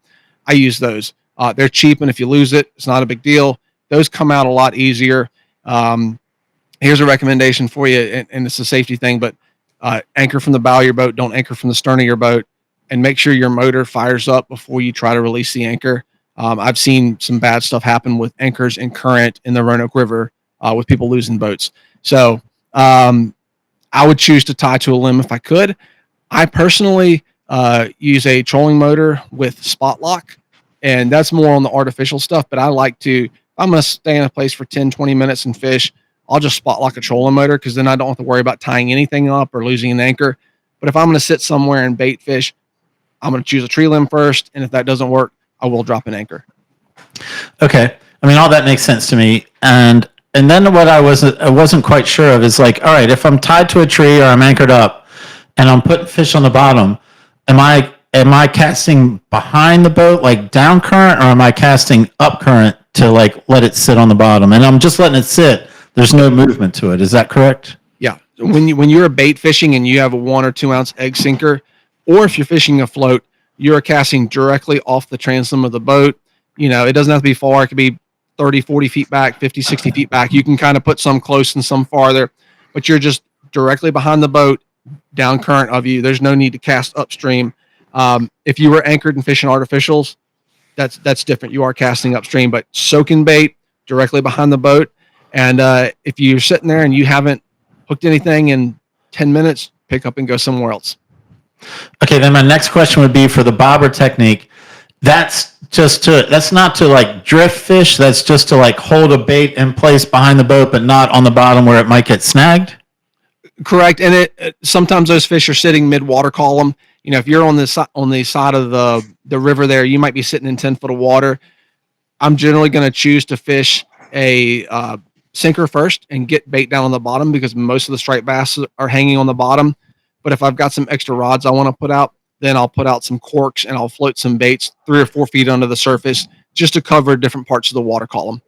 I use those. They're cheap, and if you lose it, it's not a big deal. Those come out a lot easier. Here's a recommendation for you, and it's a safety thing, but anchor from the bow of your boat. Don't anchor from the stern of your boat, and make sure your motor fires up before you try to release the anchor. I've seen some bad stuff happen with anchors and current in the Roanoke River with people losing boats. So I would choose to tie to a limb if I could. I personally use a trolling motor with spot lock, and that's more on the artificial stuff. But I like to, if I'm going to stay in a place for 10, 20 minutes and fish, I'll just spot lock a trolling motor, because then I don't have to worry about tying anything up or losing an anchor. But if I'm going to sit somewhere and bait fish, I'm going to choose a tree limb first. And if that doesn't work, I will drop an anchor. Okay. I mean, all that makes sense to me. And then what I wasn't quite sure of is like, all right, if I'm tied to a tree or I'm anchored up and I'm putting fish on the bottom, am I casting behind the boat like down current, or am I casting up current to like let it sit on the bottom? And I'm just letting it sit. There's no movement to it. Is that correct? Yeah. When you're bait fishing and you have a 1 or 2 ounce egg sinker, or if you're fishing a float, you're casting directly off the transom of the boat. It doesn't have to be far. It could be 30, 40 feet back, 50, 60 feet back. You can kind of put some close and some farther, but you're just directly behind the boat, down current of you. There's no need to cast upstream. If you were anchored and fishing artificials, that's different. You are casting upstream, but soaking bait directly behind the boat. And if you're sitting there and you haven't hooked anything in 10 minutes, pick up and go somewhere else. Okay, then my next question would be for the bobber technique. That's not to like drift fish. That's just to like hold a bait in place behind the boat, but not on the bottom where it might get snagged. Correct. And it sometimes those fish are sitting mid water column. If you're on the side of the river there, you might be sitting in 10 foot of water. I'm generally going to choose to fish a sinker first and get bait down on the bottom, because most of the striped bass are hanging on the bottom. But if I've got some extra rods I want to put out, then I'll put out some corks and I'll float some baits 3 or 4 feet under the surface just to cover different parts of the water column.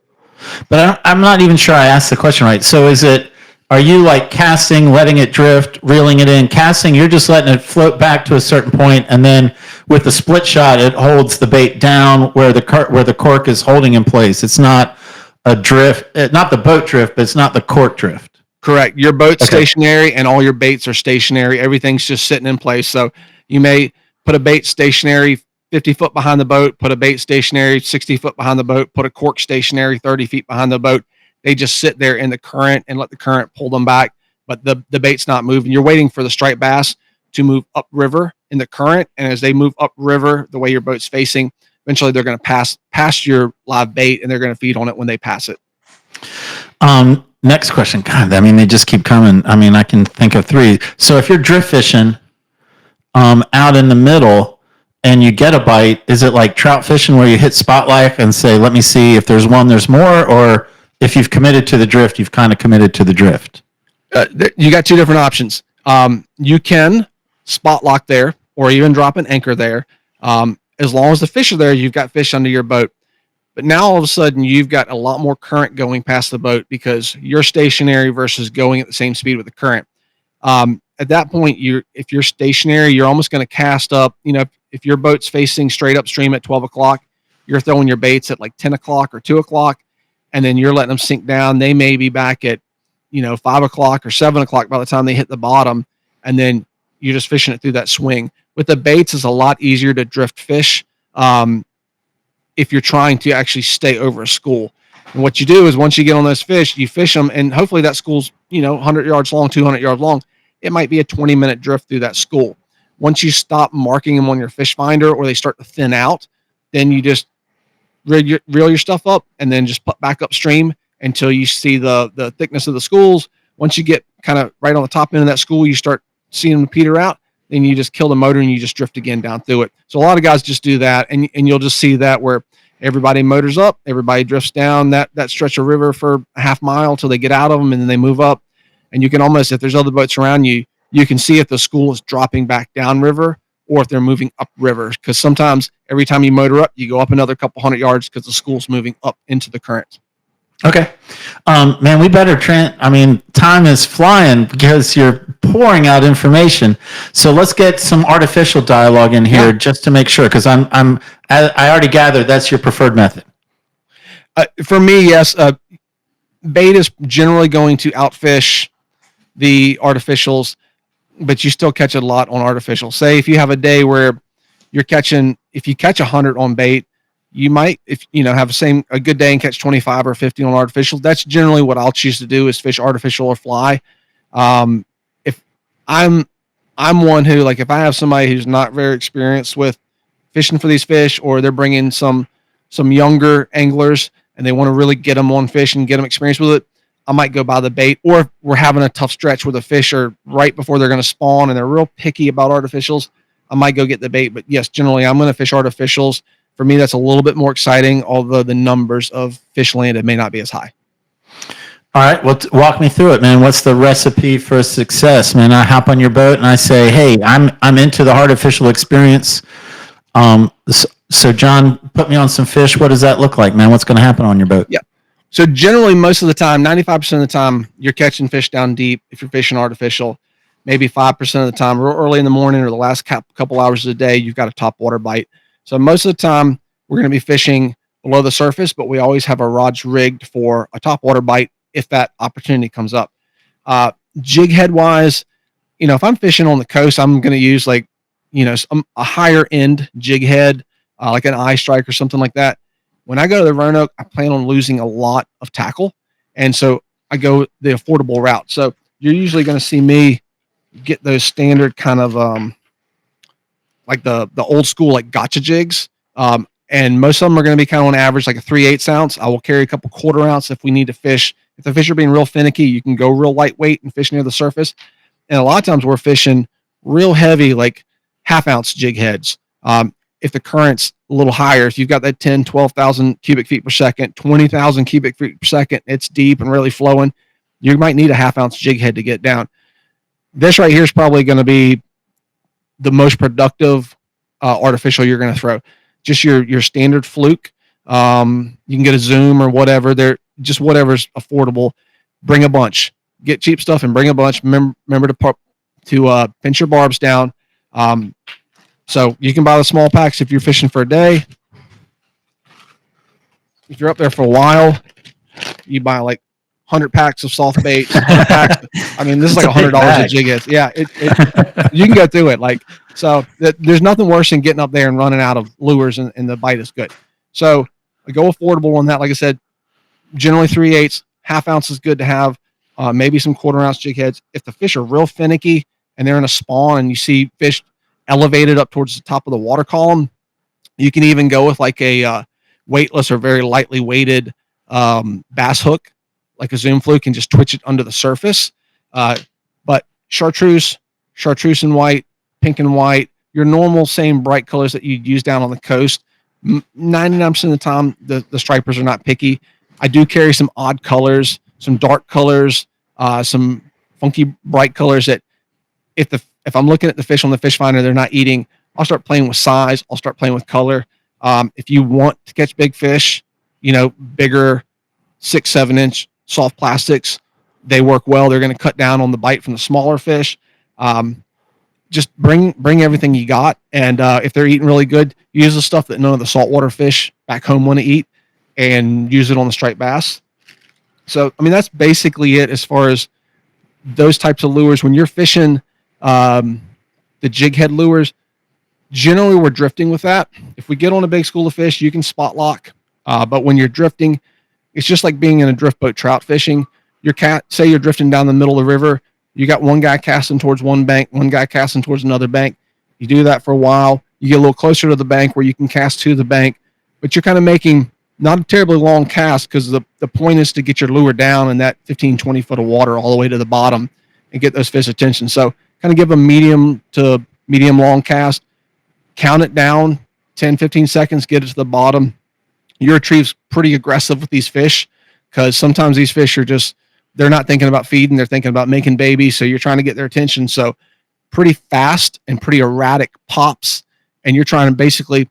But I'm not even sure I asked the question right. So are you like casting, letting it drift, reeling it in? Casting, you're just letting it float back to a certain point, and then with the split shot, it holds the bait down where the cork is holding in place. It's not a drift, not the boat drift, but it's not the cork drift. Correct. Your boat's stationary and all your baits are stationary. Everything's just sitting in place. So you may put a bait stationary 50 foot behind the boat, put a bait stationary 60 foot behind the boat, put a cork stationary 30 feet behind the boat. They just sit there in the current and let the current pull them back, but the bait's not moving. You're waiting for the striped bass to move upriver in the current, and as they move upriver, the way your boat's facing, eventually they're going to pass past your live bait, and they're going to feed on it when they pass it. Next question. God, I mean, they just keep coming. I mean, I can think of 3. So if you're drift fishing out in the middle and you get a bite, is it like trout fishing where you hit spotlight and say, let me see if there's one, there's more, or if you've committed to the drift, you've kind of committed to the drift? You got 2 different options. You can spot lock there or even drop an anchor there. As long as the fish are there, you've got fish under your boat. But now all of a sudden you've got a lot more current going past the boat because you're stationary versus going at the same speed with the current. At that point, if you're stationary, you're almost going to cast up. If your boat's facing straight upstream at 12 o'clock, you're throwing your baits at like 10 o'clock or 2 o'clock, and then you're letting them sink down. They may be back at 5 o'clock or 7 o'clock by the time they hit the bottom, and then you're just fishing it through that swing. With the baits, it's a lot easier to drift fish if you're trying to actually stay over a school. And what you do is once you get on those fish, you fish them, and hopefully that school's 100 yards long, 200 yards long. It might be a 20-minute drift through that school. Once you stop marking them on your fish finder or they start to thin out, then you just reel your stuff up and then just put back upstream until you see the thickness of the schools. Once you get kind of right on the top end of that school, you start seeing them peter out. Then you just kill the motor and you just drift again down through it. So a lot of guys just do that, and you'll just see that where everybody motors up, everybody drifts down that stretch of river for a half mile till they get out of them, and then they move up. And you can almost, if there's other boats around you, you can see if the school is dropping back down river or if they're moving up river. Because sometimes every time you motor up, you go up another couple hundred yards because the school's moving up into the current. Okay. Man, we better time is flying because you're pouring out information. So let's get some artificial dialogue in here just to make sure, because I already gathered that's your preferred method. For me, yes. Bait is generally going to outfish the artificials, but you still catch a lot on artificial. Say if you have a day where if you catch 100 on bait, you might, have a good day and catch 25 or 50 on artificial. That's generally what I'll choose to do is fish artificial or fly. If I'm one who, like, if I have somebody who's not very experienced with fishing for these fish, or they're bringing some younger anglers and they want to really get them on fish and get them experience with it, I might go buy the bait. Or if we're having a tough stretch where the fish are right before they're going to spawn and they're real picky about artificials, I might go get the bait. But yes, generally I'm going to fish artificials For me, that's a little bit more exciting, although the numbers of fish landed may not be as high. All right, well, walk me through it, man. What's the recipe for success, man? I hop on your boat and I say, hey, I'm into the artificial experience. So John, put me on some fish. What does that look like, man? What's going to happen on your boat? Yeah. So generally, most of the time, 95% of the time, you're catching fish down deep. If you're fishing artificial, maybe 5% of the time, real early in the morning or the last couple hours of the day, you've got a top water bite. So most of the time, we're going to be fishing below the surface, but we always have our rods rigged for a top water bite if that opportunity comes up. Jig head wise, if I'm fishing on the coast, I'm going to use a higher end jig head, like an eye strike or something like that. When I go to the Roanoke, I plan on losing a lot of tackle. And so I go the affordable route. So you're usually going to see me get those standard kind of like the old school like gotcha jigs. And most of them are going to be kind of on average like a 3/8 ounce. I will carry a couple 1/4 ounce if we need to fish. If the fish are being real finicky, you can go real lightweight and fish near the surface. And a lot of times we're fishing real heavy, like 1/2 ounce jig heads. If the current's a little higher, if you've got that 10, 12,000 cubic feet per second, 20,000 cubic feet per second, it's deep and really flowing, you might need a 1/2 ounce jig head to get down. This right here is probably going to be the most productive artificial you're going to throw. Just your standard fluke. You can get a Zoom or whatever. They're just whatever's affordable. Bring a bunch. Get cheap stuff and bring a bunch. Remember to pinch your barbs down. So you can buy the small packs if you're fishing for a day. If you're up there for a while, you buy like 100 packs of soft baits. I mean, this is like $100 a jig head. Yeah, you can go through it. There's nothing worse than getting up there and running out of lures and the bite is good. So I go affordable on that. Like I said, generally 3/8, 1/2 ounce is good to have. Maybe some 1/4 ounce jig heads. If the fish are real finicky and they're in a spawn and you see fish elevated up towards the top of the water column, you can even go with like a weightless or very lightly weighted bass hook, like a Zoom fluke, and just twitch it under the surface. But chartreuse and white, pink and white, your normal same bright colors that you'd use down on the coast. 99% of the time, the stripers are not picky. I do carry some odd colors, some dark colors, some funky bright colors that if I'm looking at the fish on the fish finder, they're not eating, I'll start playing with size. I'll start playing with color. If you want to catch big fish, bigger 6-7 inch soft plastics, they work well. They're going to cut down on the bite from the smaller fish. Just bring everything you got. And if they're eating really good, use the stuff that none of the saltwater fish back home want to eat and use it on the striped bass. So, I mean, that's basically it as far as those types of lures. When you're fishing the jig head lures, generally we're drifting with that. If we get on a big school of fish, you can spot lock. But when you're drifting, it's just like being in a drift boat trout fishing. Say you're drifting down the middle of the river. You got one guy casting towards one bank, one guy casting towards another bank. You do that for a while. You get a little closer to the bank where you can cast to the bank, but you're kind of making not a terribly long cast because the point is to get your lure down in that 15, 20 foot of water all the way to the bottom and get those fish attention. So kind of give a medium to medium long cast, count it down 10, 15 seconds, get it to the bottom. Your retrieve's pretty aggressive with these fish because sometimes these fish are they're not thinking about feeding, they're thinking about making babies. So you're trying to get their attention. So pretty fast and pretty erratic pops. And you're trying to basically,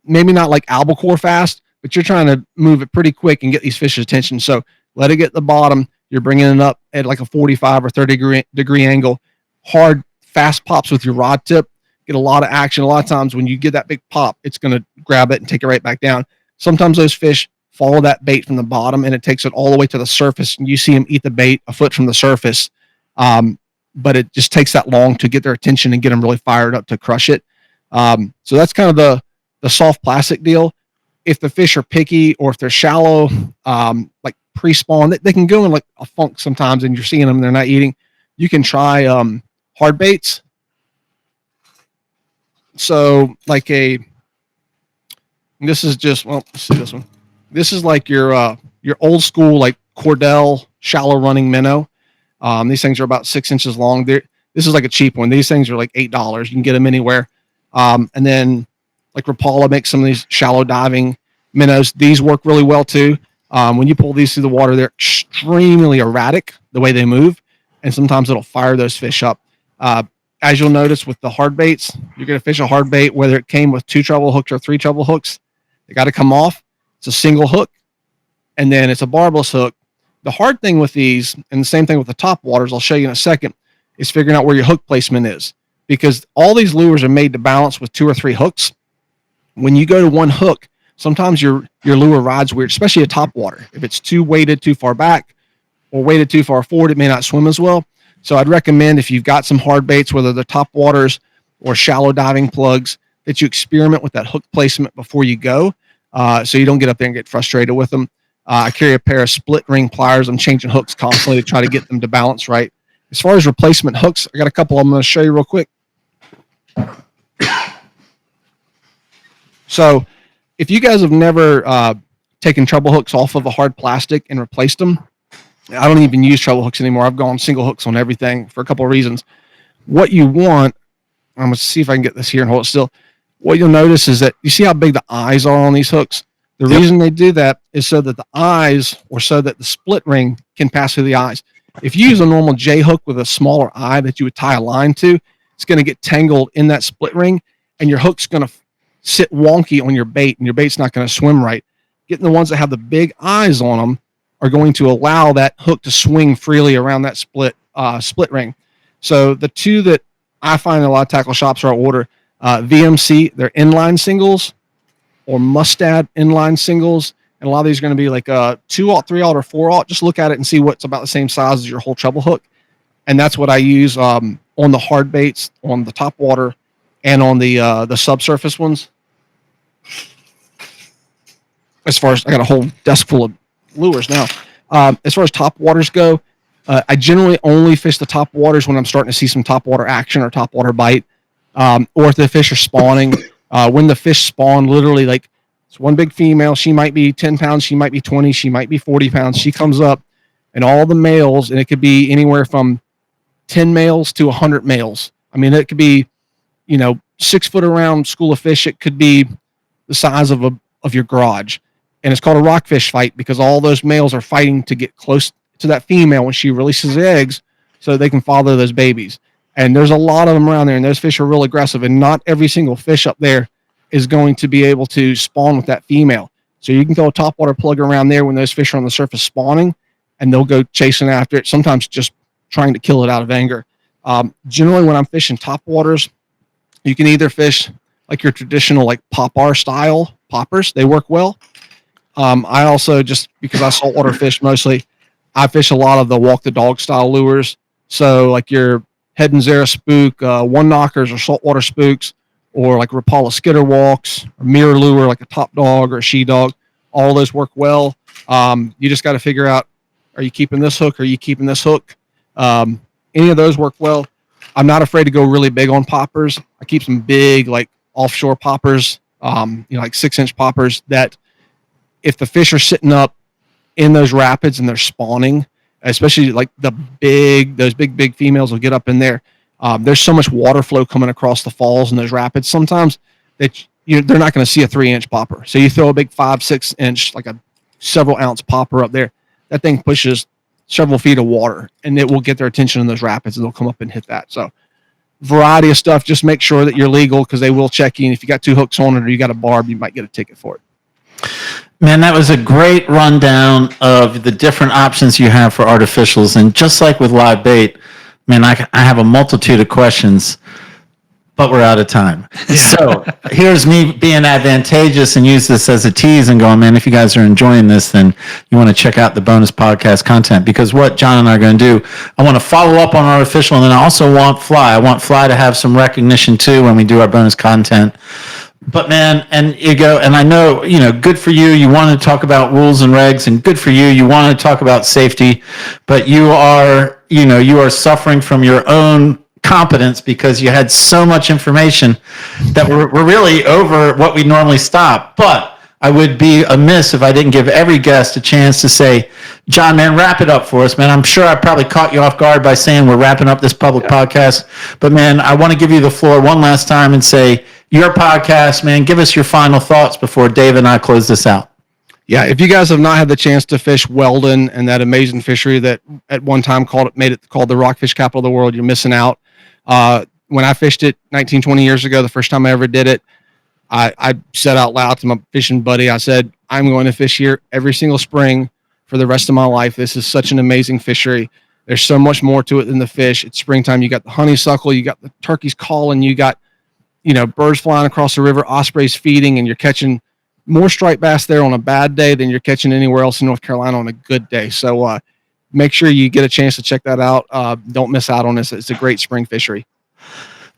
maybe not like albacore fast, but you're trying to move it pretty quick and get these fish's attention. So let it get to the bottom. You're bringing it up at like a 45 or 30 degree angle, hard, fast pops with your rod tip, get a lot of action. A lot of times when you get that big pop, it's going to grab it and take it right back down. Sometimes those fish follow that bait from the bottom and it takes it all the way to the surface and you see them eat the bait a foot from the surface. But it just takes that long to get their attention and get them really fired up to crush it. So that's kind of the soft plastic deal. If the fish are picky or if they're shallow, like pre-spawn, they can go in like a funk sometimes and you're seeing them, they're not eating. You can try hard baits. So like this is just, well, let's see this one. This is like your old school, like Cordell shallow running minnow. These things are about 6 inches long. This is like a cheap one. These things are like $8. You can get them anywhere. And then like Rapala makes some of these shallow diving minnows. These work really well too. When you pull these through the water, they're extremely erratic the way they move, and sometimes it'll fire those fish up. As you'll notice with the hard baits, you're going to fish a hard bait, whether it came with 2 treble hooks or 3 treble hooks, they got to come off. It's a single hook, and then it's a barbless hook. The hard thing with these, and the same thing with the top waters, I'll show you in a second, is figuring out where your hook placement is, because all these lures are made to balance with 2 or 3 hooks. When you go to one hook, sometimes your lure rides weird, especially a top water. If it's too weighted too far back or weighted too far forward, it may not swim as well. So I'd recommend, if you've got some hard baits, whether they're top waters or shallow diving plugs, that you experiment with that hook placement before you go, so you don't get up there and get frustrated with them. I carry a pair of split ring pliers. I'm changing hooks constantly to try to get them to balance right. As far as replacement hooks, I got a couple I'm going to show you real quick. So if you guys have never taken treble hooks off of a hard plastic and replaced them, I don't even use treble hooks anymore. I've gone single hooks on everything for a couple of reasons. What you want, I'm going to see if I can get this here and hold it still. What you'll notice is that you see how big the eyes are on these hooks? The reason they do that is so that the eyes, or so that the split ring can pass through the eyes. If you use a normal J hook with a smaller eye that you would tie a line to, it's going to get tangled in that split ring, and your hook's going to sit wonky on your bait, and your bait's not going to swim right. Getting the ones that have the big eyes on them are going to allow that hook to swing freely around that split ring. So the two that I find a lot of tackle shops are order VMC, they're inline singles, or Mustad inline singles. And a lot of these are going to be like 2/0, 3/0, or 4/0. Just look at it and see what's about the same size as your whole treble hook. And that's what I use on the hard baits, on the top water, and on the subsurface ones. As far as, I got a whole desk full of lures now. As far as top waters go, I generally only fish the top waters when I'm starting to see some top water action or top water bite, or if the fish are spawning. When the fish spawn, literally, like, it's one big female. She might be 10 pounds. She might be 20. She might be 40 pounds. She comes up, and all the males, and it could be anywhere from 10 males to 100 males. I mean, it could be, 6 foot around school of fish. It could be the size of your garage. And it's called a rockfish fight because all those males are fighting to get close to that female when she releases the eggs so they can father those babies. And there's a lot of them around there, and those fish are real aggressive, and not every single fish up there is going to be able to spawn with that female. So you can throw a topwater plug around there when those fish are on the surface spawning, and they'll go chasing after it, sometimes just trying to kill it out of anger. Generally, when I'm fishing top waters, you can either fish like your traditional, like popper style poppers. They work well. I also, just because I saltwater fish mostly, I fish a lot of the walk the dog style lures. So like your Head and Zera spook, one knockers or saltwater spooks, or like Rapala skitter walks, or mirror lure like a top dog or a she dog. All those work well. You just got to figure out, are you keeping this hook? Or are you keeping this hook? Any of those work well. I'm not afraid to go really big on poppers. I keep some big, like offshore poppers, like 6-inch poppers that if the fish are sitting up in those rapids and they're spawning, especially like those big females will get up in there. There's so much water flow coming across the falls and those rapids sometimes that they're not going to see a 3-inch popper. So you throw a big 5-6 inch, like a several ounce popper up there, that thing pushes several feet of water, and it will get their attention in those rapids, and they'll come up and hit that. So variety of stuff. Just make sure that you're legal, because they will check you. And if you got 2 hooks on it or you got a barb, you might get a ticket for it. Man, that was a great rundown of the different options you have for artificials. And just like with live bait, man, I have a multitude of questions, but we're out of time. So here's me being advantageous and use this as a tease and going, man, if you guys are enjoying this, then you want to check out the bonus podcast content, because what John and I are going to do, I want to follow up on artificial, and then I also want Fly. I want Fly to have some recognition too when we do our bonus content. But man, and you go, and I know, good for you. You want to talk about rules and regs, and good for you. You want to talk about safety, but you are suffering from your own competence because you had so much information that we're really over what we normally stop. But I would be amiss if I didn't give every guest a chance to say, John, man, wrap it up for us, man. I'm sure I probably caught you off guard by saying we're wrapping up this public podcast. But, man, I want to give you the floor one last time and say, your podcast, man. Give us your final thoughts before Dave and I close this out. Yeah, if you guys have not had the chance to fish Weldon and that amazing fishery that at one time made it called the Rockfish capital of the world, you're missing out. When I fished it 19, 20 years ago, the first time I ever did it, I said out loud to my fishing buddy, I said, I'm going to fish here every single spring for the rest of my life. This is such an amazing fishery. There's so much more to it than the fish. It's springtime. You got the honeysuckle, you got the turkeys calling, you got, birds flying across the river, ospreys feeding, and you're catching more striped bass there on a bad day than you're catching anywhere else in North Carolina on a good day. So make sure you get a chance to check that out. Don't miss out on this. It's a great spring fishery.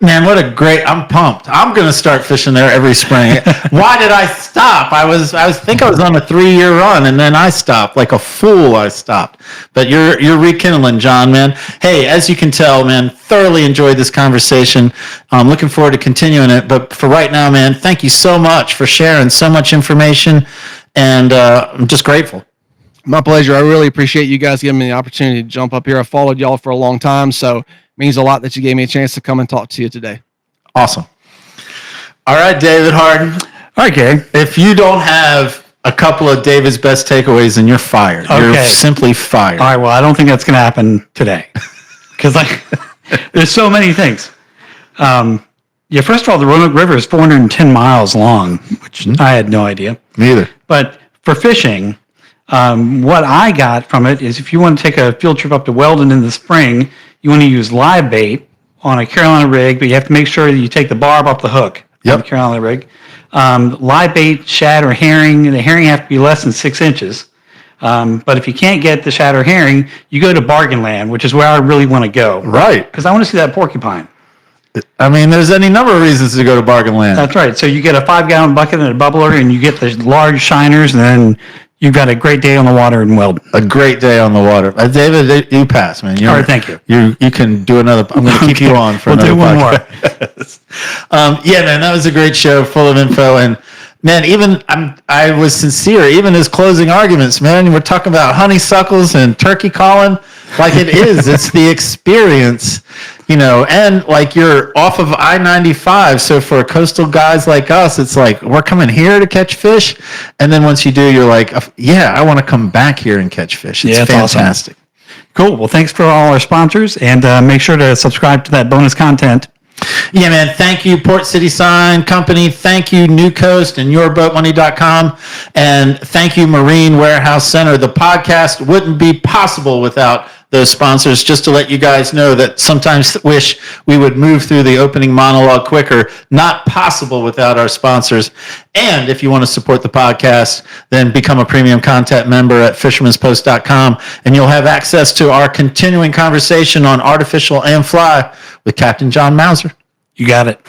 Man, I'm pumped. I'm going to start fishing there every spring. Why did I stop? I was on a 3-year run, and then I stopped. Like a fool, I stopped. But you're rekindling, John, man. Hey, as you can tell, man, thoroughly enjoyed this conversation. I'm looking forward to continuing it. But for right now, man, thank you so much for sharing so much information, and I'm just grateful. My pleasure. I really appreciate you guys giving me the opportunity to jump up here. I followed y'all for a long time, so means a lot that you gave me a chance to come and talk to you today. Awesome. All right, David Harden. All right, Gary. If you don't have a couple of David's best takeaways, then you're fired. Okay. You're simply fired. All right, well, I don't think that's going to happen today because there's so many things. First of all, the Roanoke River is 410 miles long, which I had no idea. Me either. But for fishing, what I got from it is if you want to take a field trip up to Weldon in the spring, you want to use live bait on a Carolina rig, but you have to make sure that you take the barb off the hook on the Carolina rig. Live bait, shad, or herring, the herring have to be less than 6 inches. But if you can't get the shad or herring, you go to Bargain Land, which is where I really want to go. Right. Because I want to see that porcupine. I mean, there's any number of reasons to go to Bargain Land. That's right. So you get a 5-gallon bucket and a bubbler, and you get the large shiners, and then you've got a great day on the water in Weldon. A great day on the water. David, you pass, man. All right, thank you. You can do another. I'm going to keep you on for another podcast. Yeah, man, that was a great show, full of info. And, man, I was sincere. Even his closing arguments, man, we're talking about honeysuckles and turkey calling. Like it is. It's the experience, and like you're off of I-95. So for coastal guys like us, it's like we're coming here to catch fish. And then once you do, you're like, yeah, I want to come back here and catch fish. It's fantastic. Awesome. Cool. Well, thanks for all our sponsors, and make sure to subscribe to that bonus content. Yeah, man. Thank you, Port City Sign Company. Thank you, New Coast and YourBoatMoney.com. And thank you, Marine Warehouse Center. The podcast wouldn't be possible without those sponsors. Just to let you guys know that sometimes wish we would move through the opening monologue quicker. Not possible without our sponsors. And if you want to support the podcast, then become a premium content member at fishermanspost.com, and you'll have access to our continuing conversation on artificial and fly with Captain John Mauser. You got it.